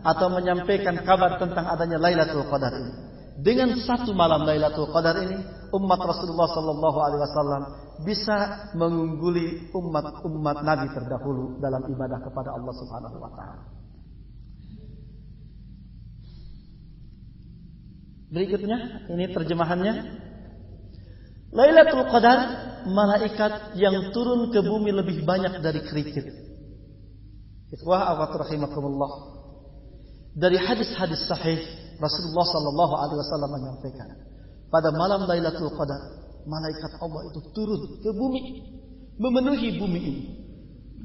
atau menyampaikan kabar tentang adanya Lailatul Qadar ini. Dengan satu malam Lailatul Qadar ini, umat Rasulullah sallallahu alaihi wasallam bisa mengungguli umat-umat Nabi terdahulu dalam ibadah kepada Allah Subhanahu wa taala. Berikutnya, ini terjemahannya. Lailatul Qadar, malaikat yang turun ke bumi lebih banyak dari kerikil. Ikhwah akhwat rahimakumullah. Dari hadis-hadis sahih Rasulullah sallallahu alaihi wasallam menyampaikan, pada malam Lailatul Qadar, malaikat Allah itu turun ke bumi, memenuhi bumi ini.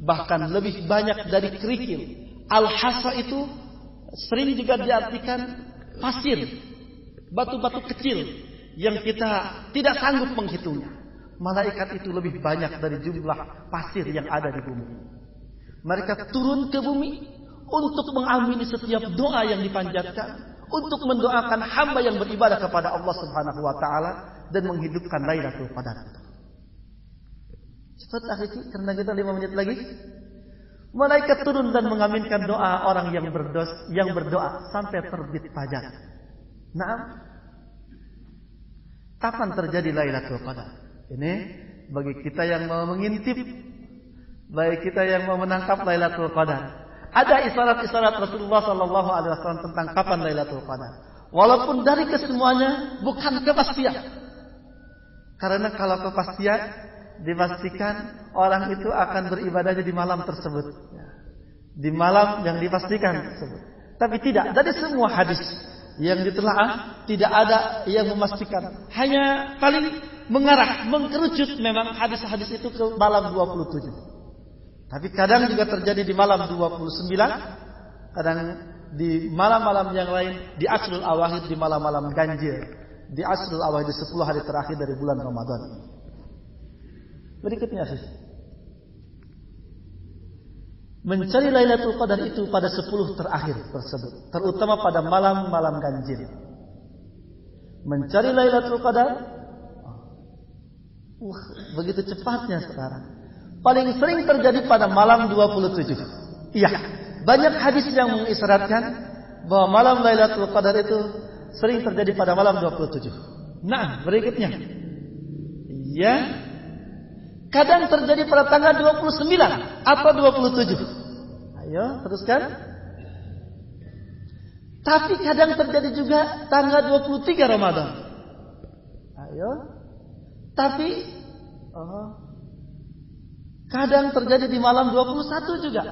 Bahkan lebih banyak dari kerikil. Al-hasa itu sering juga diartikan pasir, batu-batu kecil yang kita tidak sanggup menghitungnya. Malaikat itu lebih banyak dari jumlah pasir yang ada di bumi. Mereka turun ke bumi untuk mengamini setiap doa yang dipanjatkan, untuk mendoakan hamba yang beribadah kepada Allah Subhanahu wa taala dan menghidupkan Lailatul Qadar. Cepat akhirnya karena kita 5 menit lagi. Malaikat turun dan mengaminkan doa orang yang berdoa sampai terbit fajar. Naam. Kapan terjadi Lailatul Qadar? Ini bagi kita yang mau mengintip, bagi kita yang mau menangkap Lailatul Qadar. Ada isyarat-isyarat Rasulullah sallallahu alaihi wasallam tentang kapan Lailatul Qadar. Walaupun dari kesemuanya bukan kepastian. Karena kalau kepastian dipastikan orang itu akan beribadahnya di malam tersebut. Di malam yang dipastikan tersebut. Tapi tidak, dari semua hadis yang ditelaah tidak ada yang memastikan. Hanya paling mengarah, mengkerucut memang hadis-hadis itu ke malam 27. Tapi kadang juga terjadi di malam 29, kadang di malam-malam yang lain, di asrul awakhir, di malam-malam ganjil, di asrul awakhir, di 10 hari terakhir dari bulan Ramadan. Berikutnya sih, mencari Lailatul Qadar itu pada 10 terakhir tersebut, terutama pada malam-malam ganjil. Mencari Lailatul Qadar, begitu cepatnya sekarang. Paling sering terjadi pada malam 27. Iya, banyak hadis yang mengisyaratkan bahwa malam Lailatul Qadar itu sering terjadi pada malam 27. Nah, berikutnya. Ya, kadang terjadi pada tanggal 29 atau 27. Ayo, teruskan. Tapi kadang terjadi juga tanggal 23 Ramadan. Ayo. Tapi kadang terjadi di malam 21 juga.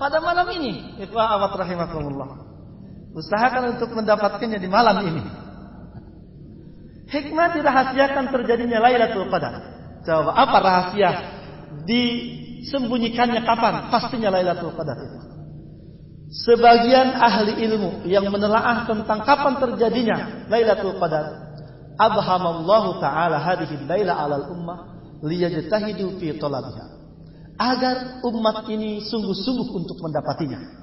Pada malam ini, ikhwah awat rahimakumullah. Usahakan untuk mendapatkannya di malam ini. Hikmah dirahasiakan terjadinya Lailatul Qadar. Coba apa rahasia disembunyikannya kapan? Pastinya Lailatul Qadar itu. Sebagian ahli ilmu yang menelaah tentang kapan terjadinya Lailatul Qadar, abhamallahu ta'ala hadhihi laila 'alal ummah liyajtahidu fi talabiha, agar umat ini sungguh-sungguh untuk mendapatinya.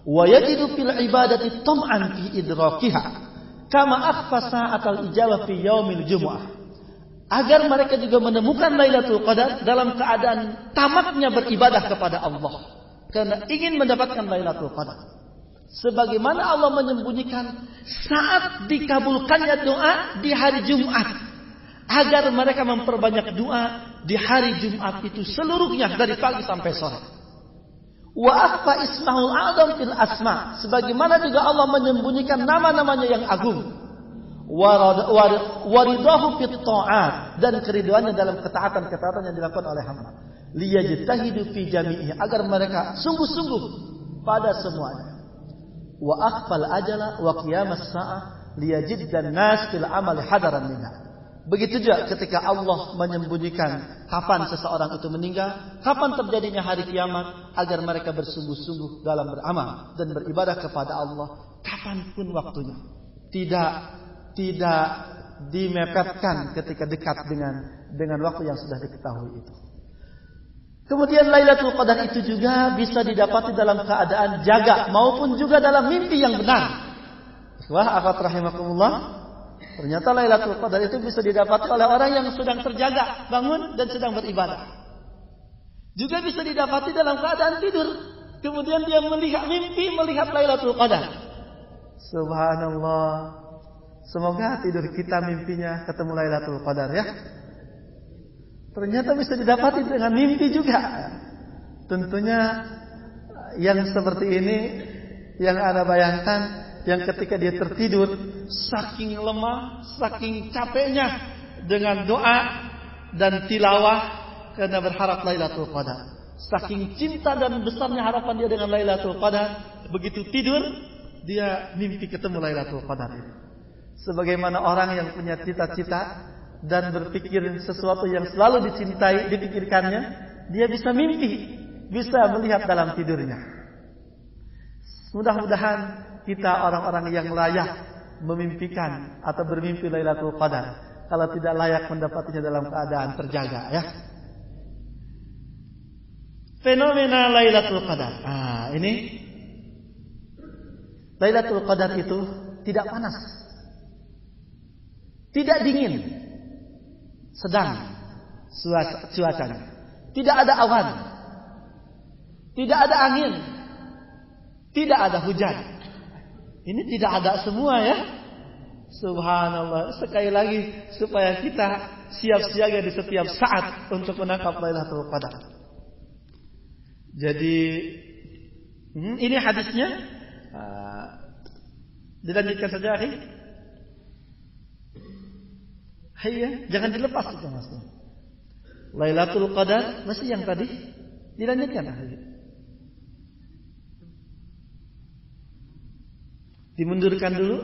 Wa yajidu fil ibadati tam'an fi idrakiha kama akhfa sa'atal ijabah fi yaumil jumu'ah, agar mereka juga menemukan Lailatul Qadar dalam keadaan tamatnya beribadah kepada Allah karena ingin mendapatkan Lailatul Qadar. Sebagaimana Allah menyembunyikan saat dikabulkannya doa di hari Jumat, agar mereka memperbanyak doa di hari Jumat itu seluruhnya dari pagi sampai sore. Wa akhfa ismahul a'zam fil asma, sebagaimana juga Allah menyembunyikan nama-namanya yang agung. Waridahu fit ta'at, dan keriduannya dalam ketaatan-ketaatan yang dilakukan oleh hamba. Liyajtahidu fi jami'i, agar mereka sungguh-sungguh pada semuanya. Wa akhfal ajala wa qiyamas sa'ah liyajiddan nas fil amali hadaran minha. Begitu juga ketika Allah menyembunyikan kapan seseorang itu meninggal, kapan terjadinya hari kiamat, agar mereka bersungguh-sungguh dalam beramal dan beribadah kepada Allah kapanpun waktunya. Tidak dimepetkan ketika dekat dengan waktu yang sudah diketahui itu. Kemudian Lailatul Qadar itu juga bisa didapati dalam keadaan jaga maupun juga dalam mimpi yang benar. Wah, akhwat rahimakumullah. Ternyata Lailatul Qadar itu bisa didapati oleh orang yang sedang terjaga, bangun dan sedang beribadah. Juga bisa didapati dalam keadaan tidur. Kemudian dia melihat Lailatul Qadar. Subhanallah. Semoga tidur kita mimpinya ketemu Lailatul Qadar ya. Ternyata bisa didapati dengan mimpi juga. Tentunya yang seperti ini yang Anda bayangkan, yang ketika dia tertidur saking lemah, saking capeknya dengan doa dan tilawah karena berharap Lailatul Qadar. Saking cinta dan besarnya harapan dia dengan Lailatul Qadar, begitu tidur dia mimpi ketemu Lailatul Qadar. Sebagaimana orang yang punya cita-cita dan berpikir sesuatu yang selalu dicintai, dipikirkannya, dia bisa mimpi, bisa melihat dalam tidurnya. Mudah-mudahan kita orang-orang yang layak memimpikan atau bermimpi Lailatul Qadar. Kalau tidak layak mendapatinya dalam keadaan terjaga ya. Fenomena Lailatul Qadar. Ini Lailatul Qadar itu tidak panas, tidak dingin, sedang cuacanya. Tidak ada awan, tidak ada angin, tidak ada hujan. Ini tidak ada semua ya. Subhanallah. Sekali lagi supaya kita siap siaga di setiap saat untuk menangkap Lailatul Qadar. Jadi ini hadisnya. Dilanjutkan saja, akhi. Hayya, jangan dilepas itu maksudnya. Lailatul Qadar masih yang tadi dilanjutkan. Dimundurkan dulu.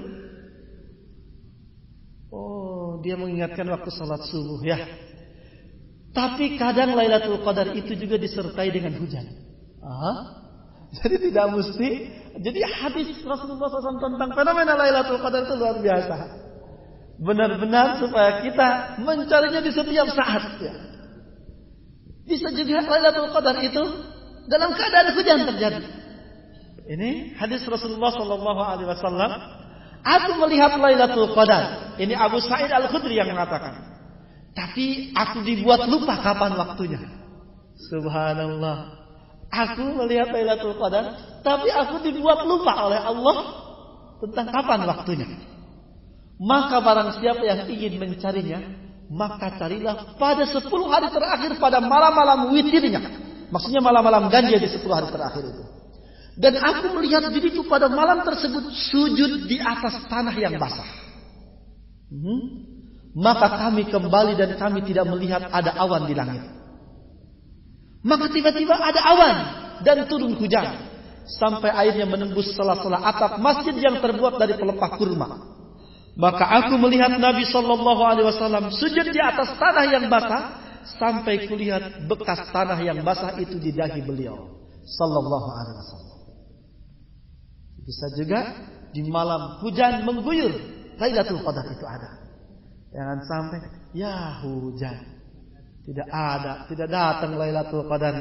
Oh, dia mengingatkan waktu salat subuh ya. Tapi kadang Lailatul Qadar itu juga disertai dengan hujan. Jadi tidak mesti. Jadi hadis Rasulullah SAW tentang fenomena Lailatul Qadar itu luar biasa. Benar-benar supaya kita mencarinya di setiap saat ya. Bisa juga Lailatul Qadar itu dalam keadaan hujan terjadi. Ini hadis Rasulullah SAW. Aku melihat Lailatul Qadar. Ini Abu Sa'id Al-Khudri yang mengatakan. Tapi aku dibuat lupa kapan waktunya. Subhanallah. Aku melihat Lailatul Qadar, tapi aku dibuat lupa oleh Allah tentang kapan waktunya. Maka barang siapa yang ingin mencarinya, maka carilah pada 10 hari terakhir, pada malam-malam witirnya. Maksudnya malam-malam ganjil di 10 hari terakhir itu. Dan aku melihat diriku pada malam tersebut sujud di atas tanah yang basah. Maka kami kembali dan kami tidak melihat ada awan di langit. Maka tiba-tiba ada awan dan turun hujan sampai airnya menembus sela-sela atap masjid yang terbuat dari pelepah kurma. Maka aku melihat Nabi SAW sujud di atas tanah yang basah sampai kulihat bekas tanah yang basah itu di dahi beliau Sallallahu Alaihi Wasallam. Bisa juga di malam hujan mengguyur, Lailatul Qadar itu ada. Jangan sampai ya hujan, tidak datang Lailatul Qadar.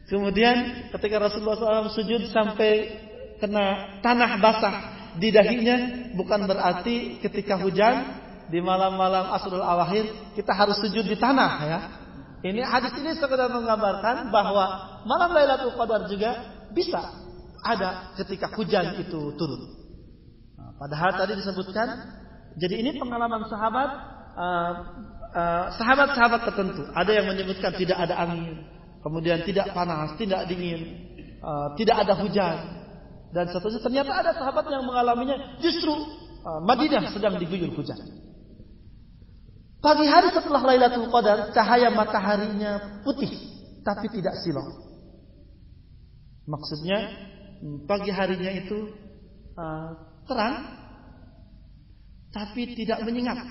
Kemudian ketika Rasulullah SAW sujud sampai kena tanah basah di dahinya, bukan berarti ketika hujan di malam-malam Asrul Awakhir kita harus sujud di tanah ya. Ini hadis ini sekedar menggambarkan bahwa malam Lailatul Qadar juga bisa ada ketika hujan itu turun. Padahal tadi disebutkan. Jadi ini pengalaman sahabat, sahabat-sahabat tertentu. Ada yang menyebutkan tidak ada angin, kemudian tidak panas, tidak dingin, tidak ada hujan, dan seterusnya. Ternyata ada sahabat yang mengalaminya justru Madinah sedang diguyur hujan. Pagi hari setelah Lailatul Qadar, cahaya mataharinya putih, tapi tidak silau. Maksudnya pagi harinya itu terang, tapi tidak menyengat.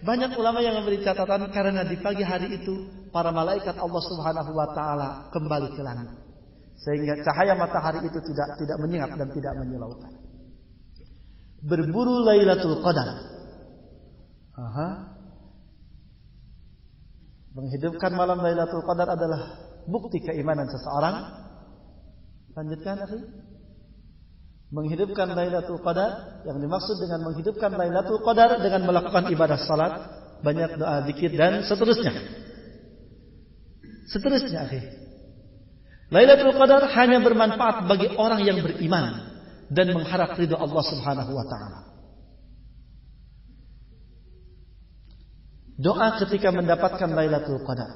Banyak ulama yang memberi catatan karena di pagi hari itu para malaikat Allah Subhanahu wa taala kembali ke langit. Sehingga cahaya matahari itu tidak menyengat dan tidak menyilaukan. Berburu Lailatul Qadar. Menghidupkan malam Lailatul Qadar adalah bukti keimanan seseorang. Lanjutkan, akhi. Menghidupkan Lailatul Qadar, yang dimaksud dengan menghidupkan Lailatul Qadar dengan melakukan ibadah salat, banyak doa, zikir dan seterusnya. Seterusnya, akhi. Lailatul Qadar hanya bermanfaat bagi orang yang beriman dan mengharap ridha Allah Subhanahu wa taala. Doa ketika mendapatkan Lailatul Qadar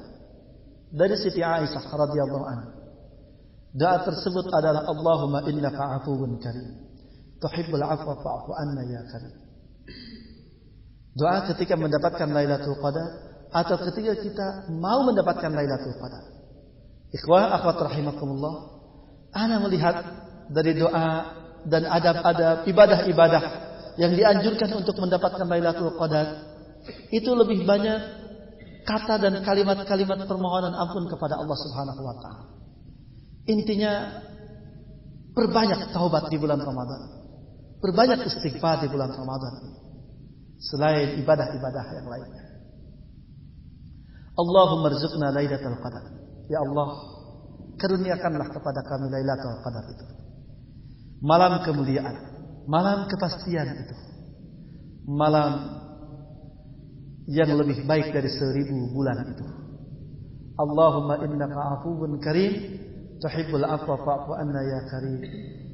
dari Siti Aisyah radhiyallahu anha. Doa tersebut adalah Allahumma innaka afuwun karim, tuhibbul afwa fa'fu anna ya karim. Doa ketika mendapatkan Lailatul Qadar atau ketika kita mau mendapatkan Lailatul Qadar. Ikhwah akhwat rahimakumullah, ana melihat dari doa dan adab-adab ibadah-ibadah yang dianjurkan untuk mendapatkan Lailatul Qadar itu lebih banyak kata dan kalimat-kalimat permohonan ampun kepada Allah Subhanahu wa taala. Intinya perbanyak taubat di bulan Ramadan, perbanyak istighfar di bulan Ramadan, selain ibadah-ibadah yang lainnya. Allahumma rzuqna Lailatul Qadar. Ya Allah, karuniakanlah kepada kami Lailatul Qadar itu. Malam kemuliaan, malam kepastian itu. Malam yang lebih baik dari 1000 bulan itu. Allahumma innaka afuwun karim, tuhibbul afwa fa'fu anna ya karim.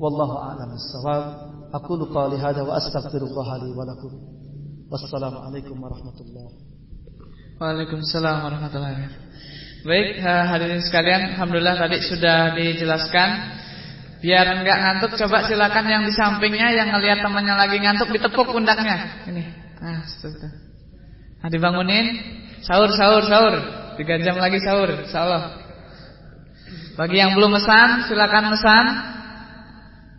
Wallahu a'lam bis-shawab. Aqulu qali hadza wa astaghfirullah li wa lakum. Wassalamu alaikum warahmatullahi wabarakatuh. Waalaikumsalam warahmatullahi wabarakatuh. Baik, hadirin sekalian, alhamdulillah tadi sudah dijelaskan. Biar enggak ngantuk, coba silakan yang di sampingnya yang ngelihat temannya lagi ngantuk ditepuk pundaknya. Ini. Nah, seperti itu. Dibangunin, sahur. 3 jam lagi sahur, insyaallah. Bagi yang belum mesan, silakan mesan.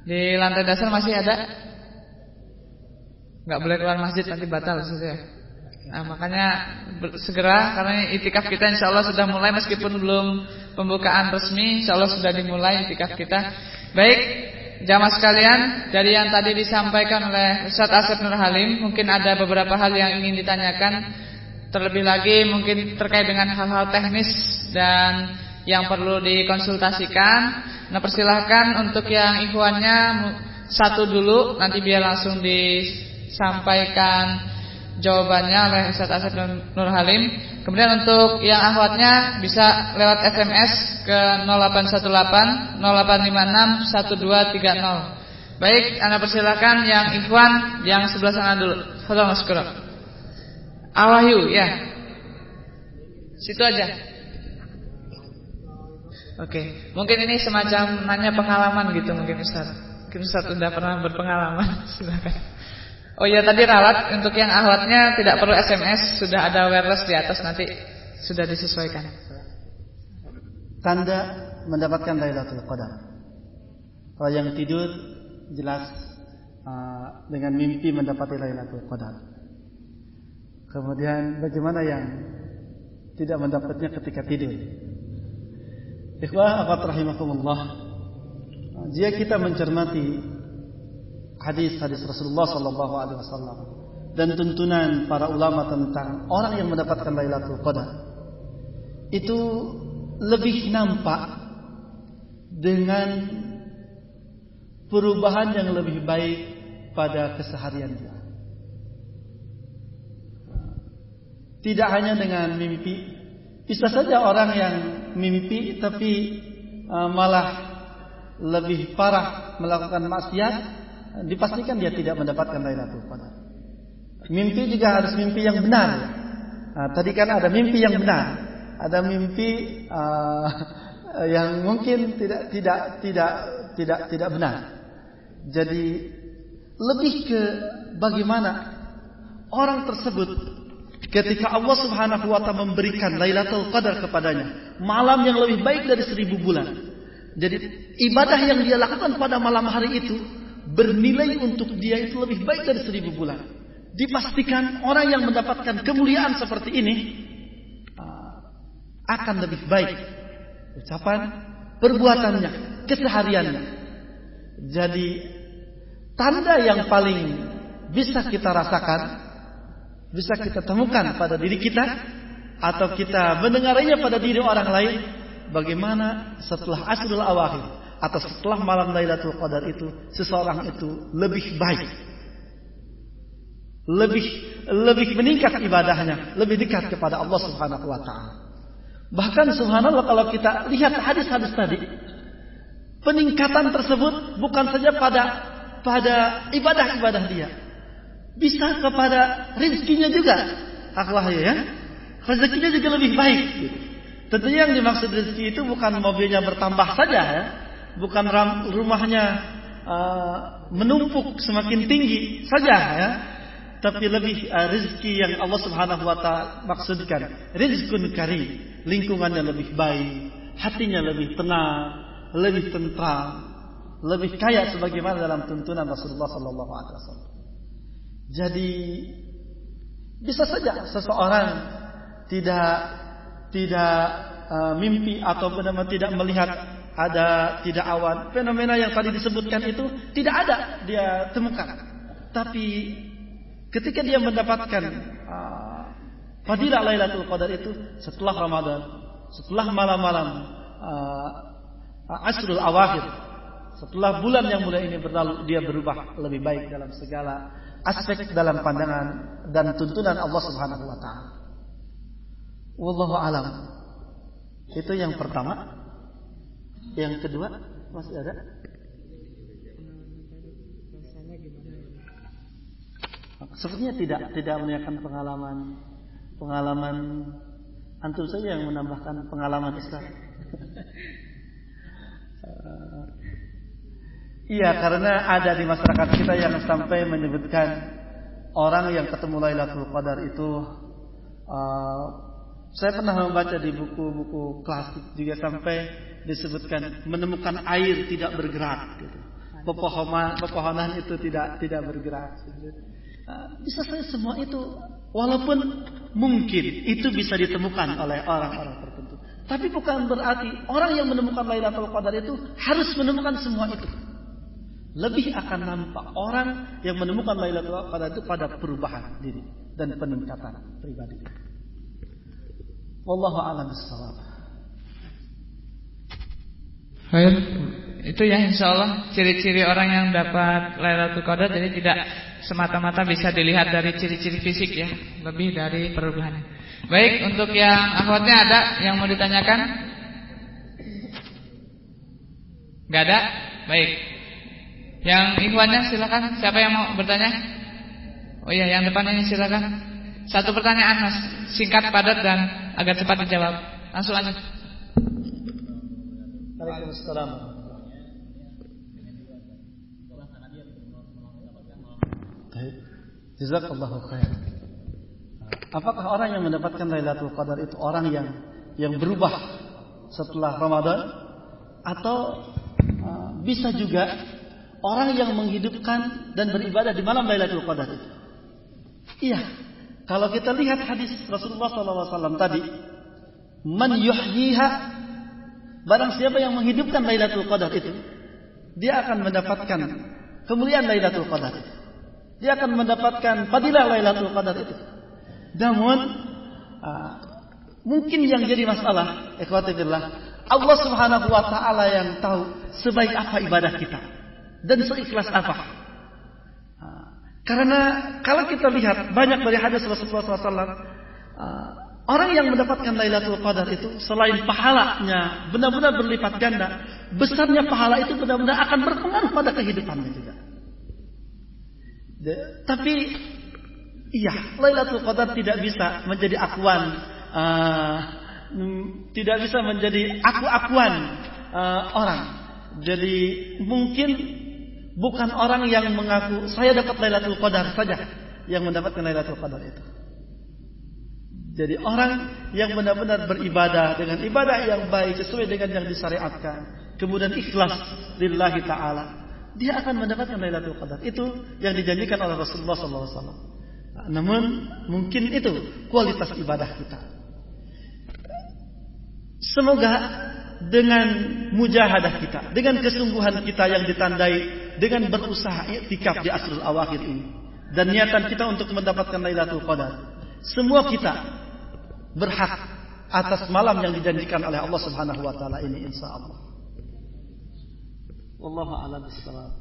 Di lantai dasar masih ada. Enggak boleh keluar masjid, nanti batal saja. Nah, makanya segera, karena itikaf kita insyaallah sudah mulai, meskipun belum pembukaan resmi, insyaallah sudah dimulai itikaf kita. Baik, jamaah sekalian, dari yang tadi disampaikan oleh Ustaz Asep Nur Halim, mungkin ada beberapa hal yang ingin ditanyakan. Terlebih lagi mungkin terkait dengan hal-hal teknis dan yang perlu dikonsultasikan. Nah, persilahkan untuk yang ikhwannya satu dulu, nanti biar langsung disampaikan jawabannya oleh Ustaz Asep Nur Halim. Kemudian untuk yang akhwatnya bisa lewat SMS ke 0818 0856 1230. Baik, Anda persilakan yang ikhwan yang sebelah sana dulu. Fadhal masykur. Awahyu ya. Situ aja. Oke, mungkin ini semacam nanya pengalaman gitu mungkin Ustaz. Mungkin Ustaz sudah pernah berpengalaman. Silakan. Oh iya, tadi ralat untuk yang akhwatnya tidak perlu SMS, sudah ada wireless di atas, nanti sudah disesuaikan. Tanda mendapatkan Lailatul Qadar. Kalau yang tidur jelas dengan mimpi mendapati Lailatul Qadar. Kemudian bagaimana yang tidak mendapatnya ketika tidur? Ikhwah akhwat rahimakumullah, jika kita mencermati hadis-hadis Rasulullah SAW dan tuntunan para ulama tentang orang yang mendapatkan Lailatul Qadar, itu lebih nampak dengan perubahan yang lebih baik pada keseharian dia. Tidak hanya dengan mimpi. Bisa saja orang yang mimpi tapi malah lebih parah melakukan maksiat, dipastikan dia tidak mendapatkan Lailatul Qadar. Mimpi juga harus mimpi yang benar. Nah, tadi kan ada mimpi yang benar, ada mimpi yang mungkin tidak benar. Jadi lebih ke bagaimana orang tersebut ketika Allah Subhanahu wa ta'ala memberikan Lailatul Qadar kepadanya, malam yang lebih baik dari 1000 bulan. Jadi ibadah yang dia lakukan pada malam hari itu bernilai untuk dia itu lebih baik dari 1000 bulan. Dipastikan orang yang mendapatkan kemuliaan seperti ini akan lebih baik ucapan, perbuatannya, kesehariannya. Jadi tanda yang paling bisa kita rasakan, bisa kita temukan pada diri kita, atau kita mendengarnya pada diri orang lain, bagaimana setelah Asrul Awakhir atau setelah malam Lailatul Qadar itu seseorang itu lebih baik, lebih meningkat ibadahnya, lebih dekat kepada Allah Subhanahu wa ta'ala. Bahkan subhanallah, kalau kita lihat hadis-hadis tadi, peningkatan tersebut bukan saja pada ibadah-ibadah dia, bisa kepada rezekinya juga. Ya, rezekinya juga lebih baik. Tentunya yang dimaksud rezeki itu bukan mobilnya bertambah saja ya, bukan rumahnya menumpuk semakin tinggi saja ya, tapi lebih rezeki yang Allah Subhanahu wa ta'ala maksudkan, rizqun karim, lingkungannya lebih baik, hatinya lebih tenang, lebih tentram, lebih kaya sebagaimana dalam tuntunan Rasulullah sallallahu alaihi wasallam. Jadi bisa saja seseorang tidak mimpi atau benar-benar tidak melihat ada tidak awan, fenomena yang tadi disebutkan itu tidak ada dia temukan. Tapi ketika dia mendapatkan fadilah Lailatul Qadar itu setelah Ramadan, setelah malam-malam Asrul Awakhir, setelah bulan yang mulai ini berlalu, dia berubah lebih baik dalam segala aspek dalam pandangan dan tuntunan Allah Subhanahu wa ta'ala. Wallahu alam. Itu yang pertama. Yang kedua, masih ada? Sepertinya tidak menanyakan pengalaman antum saja yang menambahkan pengalaman Islam. Iya, karena ada di masyarakat kita yang sampai menyebutkan orang yang ketemu Lailatul Qadar itu Saya pernah membaca di buku-buku klasik juga sampai disebutkan menemukan air tidak bergerak gitu. Pepohonan itu tidak bergerak. Bisa saja semua itu, walaupun mungkin itu bisa ditemukan oleh orang-orang tertentu, tapi bukan berarti orang yang menemukan Lailatul Qadar itu harus menemukan semua itu. Lebih akan nampak orang yang menemukan Lailatul Qadar itu pada perubahan diri dan peningkatan pribadi. Wallahu a'lam bishawab. Baik, itu ya insyaallah ciri-ciri orang yang dapat Lailatul Qadar. Jadi tidak semata-mata bisa dilihat dari ciri-ciri fisik ya, lebih dari perubahannya. Baik, untuk yang akhwatnya ada yang mau ditanyakan? Enggak ada? Baik. Yang ikhwannya silakan. Siapa yang mau bertanya? Oh iya, yang depan ini silakan. Satu pertanyaan Mas, singkat, padat dan agak cepat dijawab. Langsung lanjut. Waalaikumsalam. Jazakallahu khair. Apakah orang yang mendapatkan Lailatul Qadar itu orang yang berubah setelah Ramadan, atau bisa juga orang yang menghidupkan dan beribadah di malam Lailatul Qadar itu? Iya. Kalau kita lihat hadis Rasulullah SAW tadi, man yuhyiha, barang siapa yang menghidupkan Lailatul Qadar itu, dia akan mendapatkan kemuliaan Lailatul Qadar itu. Dia akan mendapatkan fadilah Lailatul Qadar itu. Namun mungkin yang jadi masalah, ikhwati fillah, Allah Subhanahu wa taala yang tahu sebaik apa ibadah kita dan seikhlas apa. Karena kalau kita lihat banyak dari hadis Rasulullah SAW, orang yang mendapatkan Lailatul Qadar itu selain pahalanya benar-benar berlipat ganda, besarnya pahala itu benar-benar akan berpengaruh pada kehidupannya juga. Tapi iya, Lailatul Qadar tidak bisa menjadi akuan, tidak bisa menjadi aku-akuan orang. Jadi mungkin bukan orang yang mengaku saya dapat Lailatul Qadar saja yang mendapatkan Lailatul Qadar itu. Jadi orang yang benar-benar beribadah dengan ibadah yang baik sesuai dengan yang disyariatkan, kemudian ikhlas lillahi ta'ala, dia akan mendapatkan Lailatul Qadar. Itu yang dijanjikan oleh Rasulullah SAW. Namun mungkin itu kualitas ibadah kita. Semoga dengan mujahadah kita, dengan kesungguhan kita yang ditandai dengan berusaha i'tikaf di asrul awakhir ini, dan niatan kita untuk mendapatkan Lailatul Qadar, semua kita berhak atas malam yang dijanjikan oleh Allah Subhanahu wa taala ini, insyaallah. Wallahu a'lam bishawab.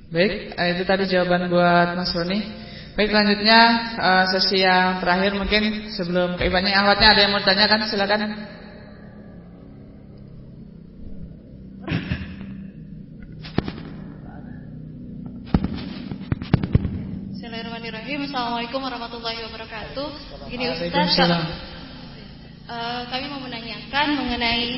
Baik, itu tadi jawaban buat Mas Roni. Baik, selanjutnya sesi yang terakhir mungkin sebelum keibannya akhwatnya ada yang mau tanyakan, silakan. Bismillahirrahmanirrahim. Assalamualaikum warahmatullahi wabarakatuh. Gini Ustaz, kami mau menanyakan mengenai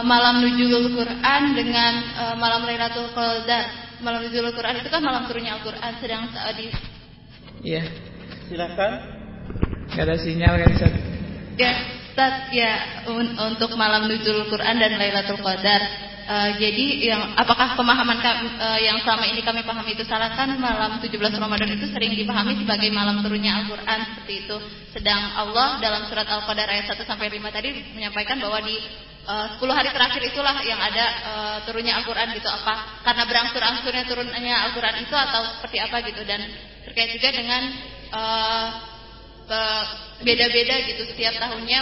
malam nuzulul Quran dengan malam Lailatul Qadar. Malam nuzulul Quran itu kan malam turunnya Al-Quran, sedang di. Iya. Silakan. Gak ada sinyal kan Ustaz? Ya, Ustaz, ya untuk malam nuzulul Quran dan Lailatul Qadar. Jadi yang apakah pemahaman yang selama ini kami pahami itu salah? Kan malam 17 Ramadan itu sering dipahami sebagai malam turunnya Al-Quran seperti itu. Sedang Allah dalam surat Al-Qadar ayat 1-5 tadi menyampaikan bahwa di 10 hari terakhir itulah yang ada turunnya Al-Quran gitu. Apa karena berangsur-angsurnya turunnya Al-Quran itu atau seperti apa gitu? Dan terkait juga dengan beda-beda gitu setiap tahunnya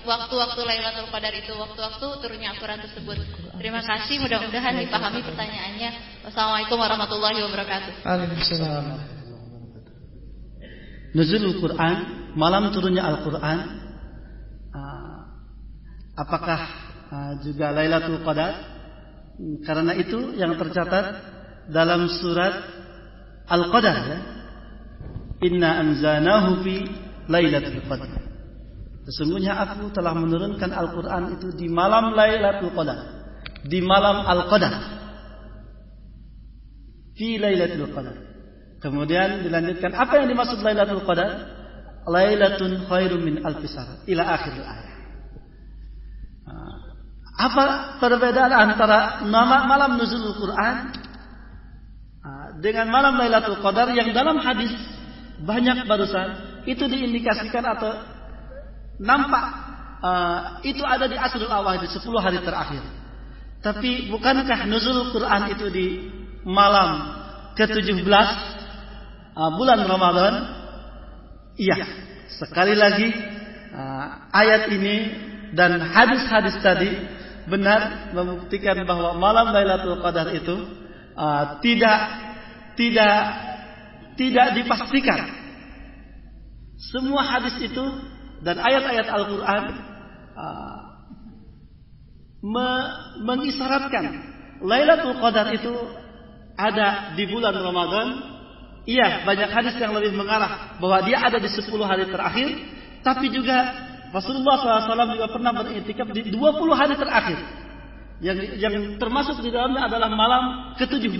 waktu-waktu Lailatul Qadar itu, waktu-waktu turunnya Al-Quran tersebut. Terima kasih, mudah-mudahan dipahami pertanyaannya. Wassalamualaikum warahmatullahi wabarakatuh. Waalaikumsalam. Nuzulul Quran, malam turunnya Al-Quran, apakah juga Lailatul Qadar? Karena itu yang tercatat dalam surat Al-Qadar, ya. Inna anzalnahu fi Lailatul Qadar. Sesungguhnya aku telah menurunkan Al-Quran itu di malam Lailatul Qadar, di malam Al-Qadar. fi Lailatul Qadar. Kemudian dilanjutkan apa yang dimaksud Lailatul Qadar? Lailatun khairum min alfi syahr ila akhir ayat. Apa perbedaan antara malam nuzulul Quran dengan malam Lailatul Qadar yang dalam hadis banyak barusan itu diindikasikan atau nampak itu ada di asrul awal di 10 hari terakhir. Tapi bukankah nuzul Quran itu di malam ke-17 bulan Ramadan? Iya. Sekali lagi ayat ini dan hadis-hadis tadi benar membuktikan bahwa malam Lailatul Qadar itu tidak dipastikan. Semua hadis itu dan ayat-ayat Al-Quran mengisyaratkan Lailatul Qadar itu ada di bulan Ramadan. Iya, banyak hadis yang lebih mengarah bahwa dia ada di 10 hari terakhir. Tapi juga Rasulullah SAW juga pernah beriktikaf di 20 hari terakhir. Yang termasuk di dalamnya adalah malam ke-17.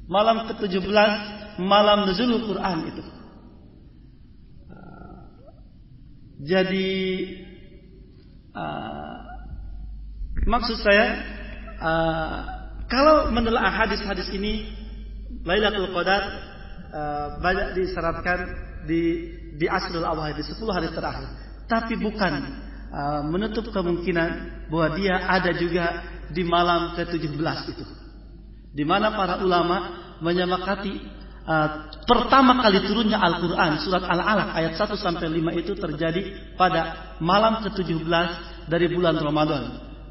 Malam ke-17, malam nuzulul Quran itu. Jadi maksud saya kalau menelaah hadis-hadis ini Lailatul Qadar banyak disyaratkan di asrul awal di 10 hari terakhir, tapi bukan menutup kemungkinan bahwa dia ada juga di malam ke-17 itu, di mana para ulama menyepakati pertama kali turunnya Al-Quran surat Al-Alaq ayat 1 sampai 5 itu terjadi pada malam ke-17 dari bulan Ramadan,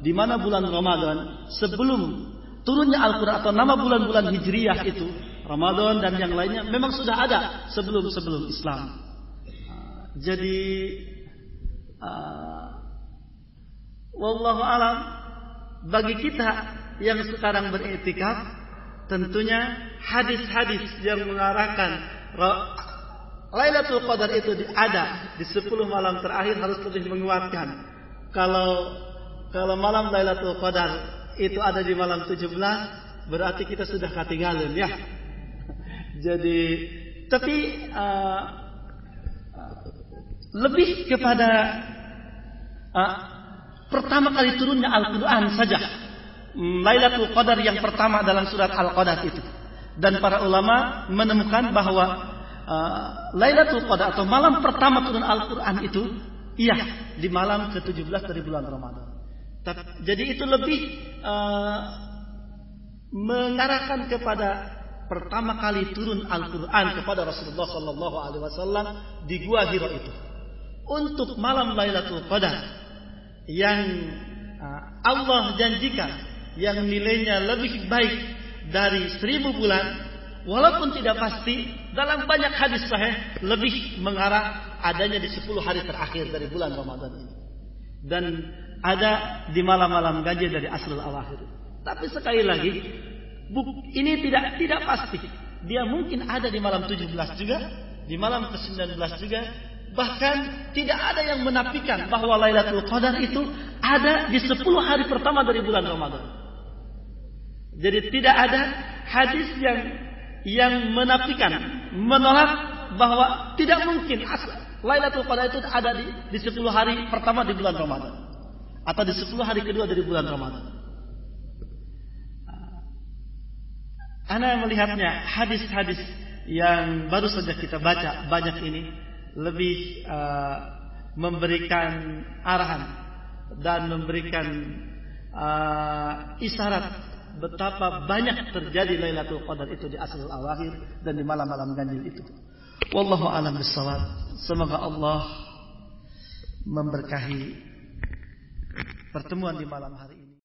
di mana bulan Ramadan sebelum turunnya Al-Quran atau nama bulan-bulan Hijriyah itu Ramadan dan yang lainnya memang sudah ada sebelum Islam. Jadi wallahu alam, bagi kita yang sekarang beriktikaf, tentunya hadis-hadis yang mengarahkan Lailatul Qadar itu ada di 10 malam terakhir harus lebih menguatkan. Kalau malam Lailatul Qadar itu ada di malam 17, berarti kita sudah ketinggalan ya. Jadi tapi lebih kepada pertama kali turunnya Al-Quran saja, Lailatul Qadar yang pertama dalam surat Al-Qadar itu. Dan para ulama menemukan bahwa Lailatul Qadar atau malam pertama turun Al-Quran itu iya di malam ke-17 dari bulan Ramadan. Jadi itu lebih mengarahkan kepada pertama kali turun Al-Quran kepada Rasulullah SAW di Gua Hira itu. Untuk malam Lailatul Qadar yang Allah janjikan yang nilainya lebih baik dari 1000 bulan, walaupun tidak pasti, dalam banyak hadis sahih lebih mengarah adanya di 10 hari terakhir dari bulan Ramadan ini. Dan ada di malam-malam ganjil dari asrul awakhir. Tapi sekali lagi, ini tidak pasti. Dia mungkin ada di malam 17 juga, di malam ke-19 juga. Bahkan tidak ada yang menafikan bahwa Lailatul Qadar itu ada di 10 hari pertama dari bulan Ramadan. Jadi tidak ada hadis yang menafikan, menolak bahwa tidak mungkin Lailatul Qadar itu ada di 10 hari pertama di bulan Ramadan atau di 10 hari kedua dari bulan Ramadan. Ana melihatnya hadis-hadis yang baru saja kita baca banyak ini lebih memberikan arahan dan memberikan isyarat betapa banyak terjadi Lailatul Qadar itu di asrul awakhir dan di malam-malam ganjil itu. Wallahu a'lam bishawab. Semoga Allah memberkahi pertemuan di malam hari ini.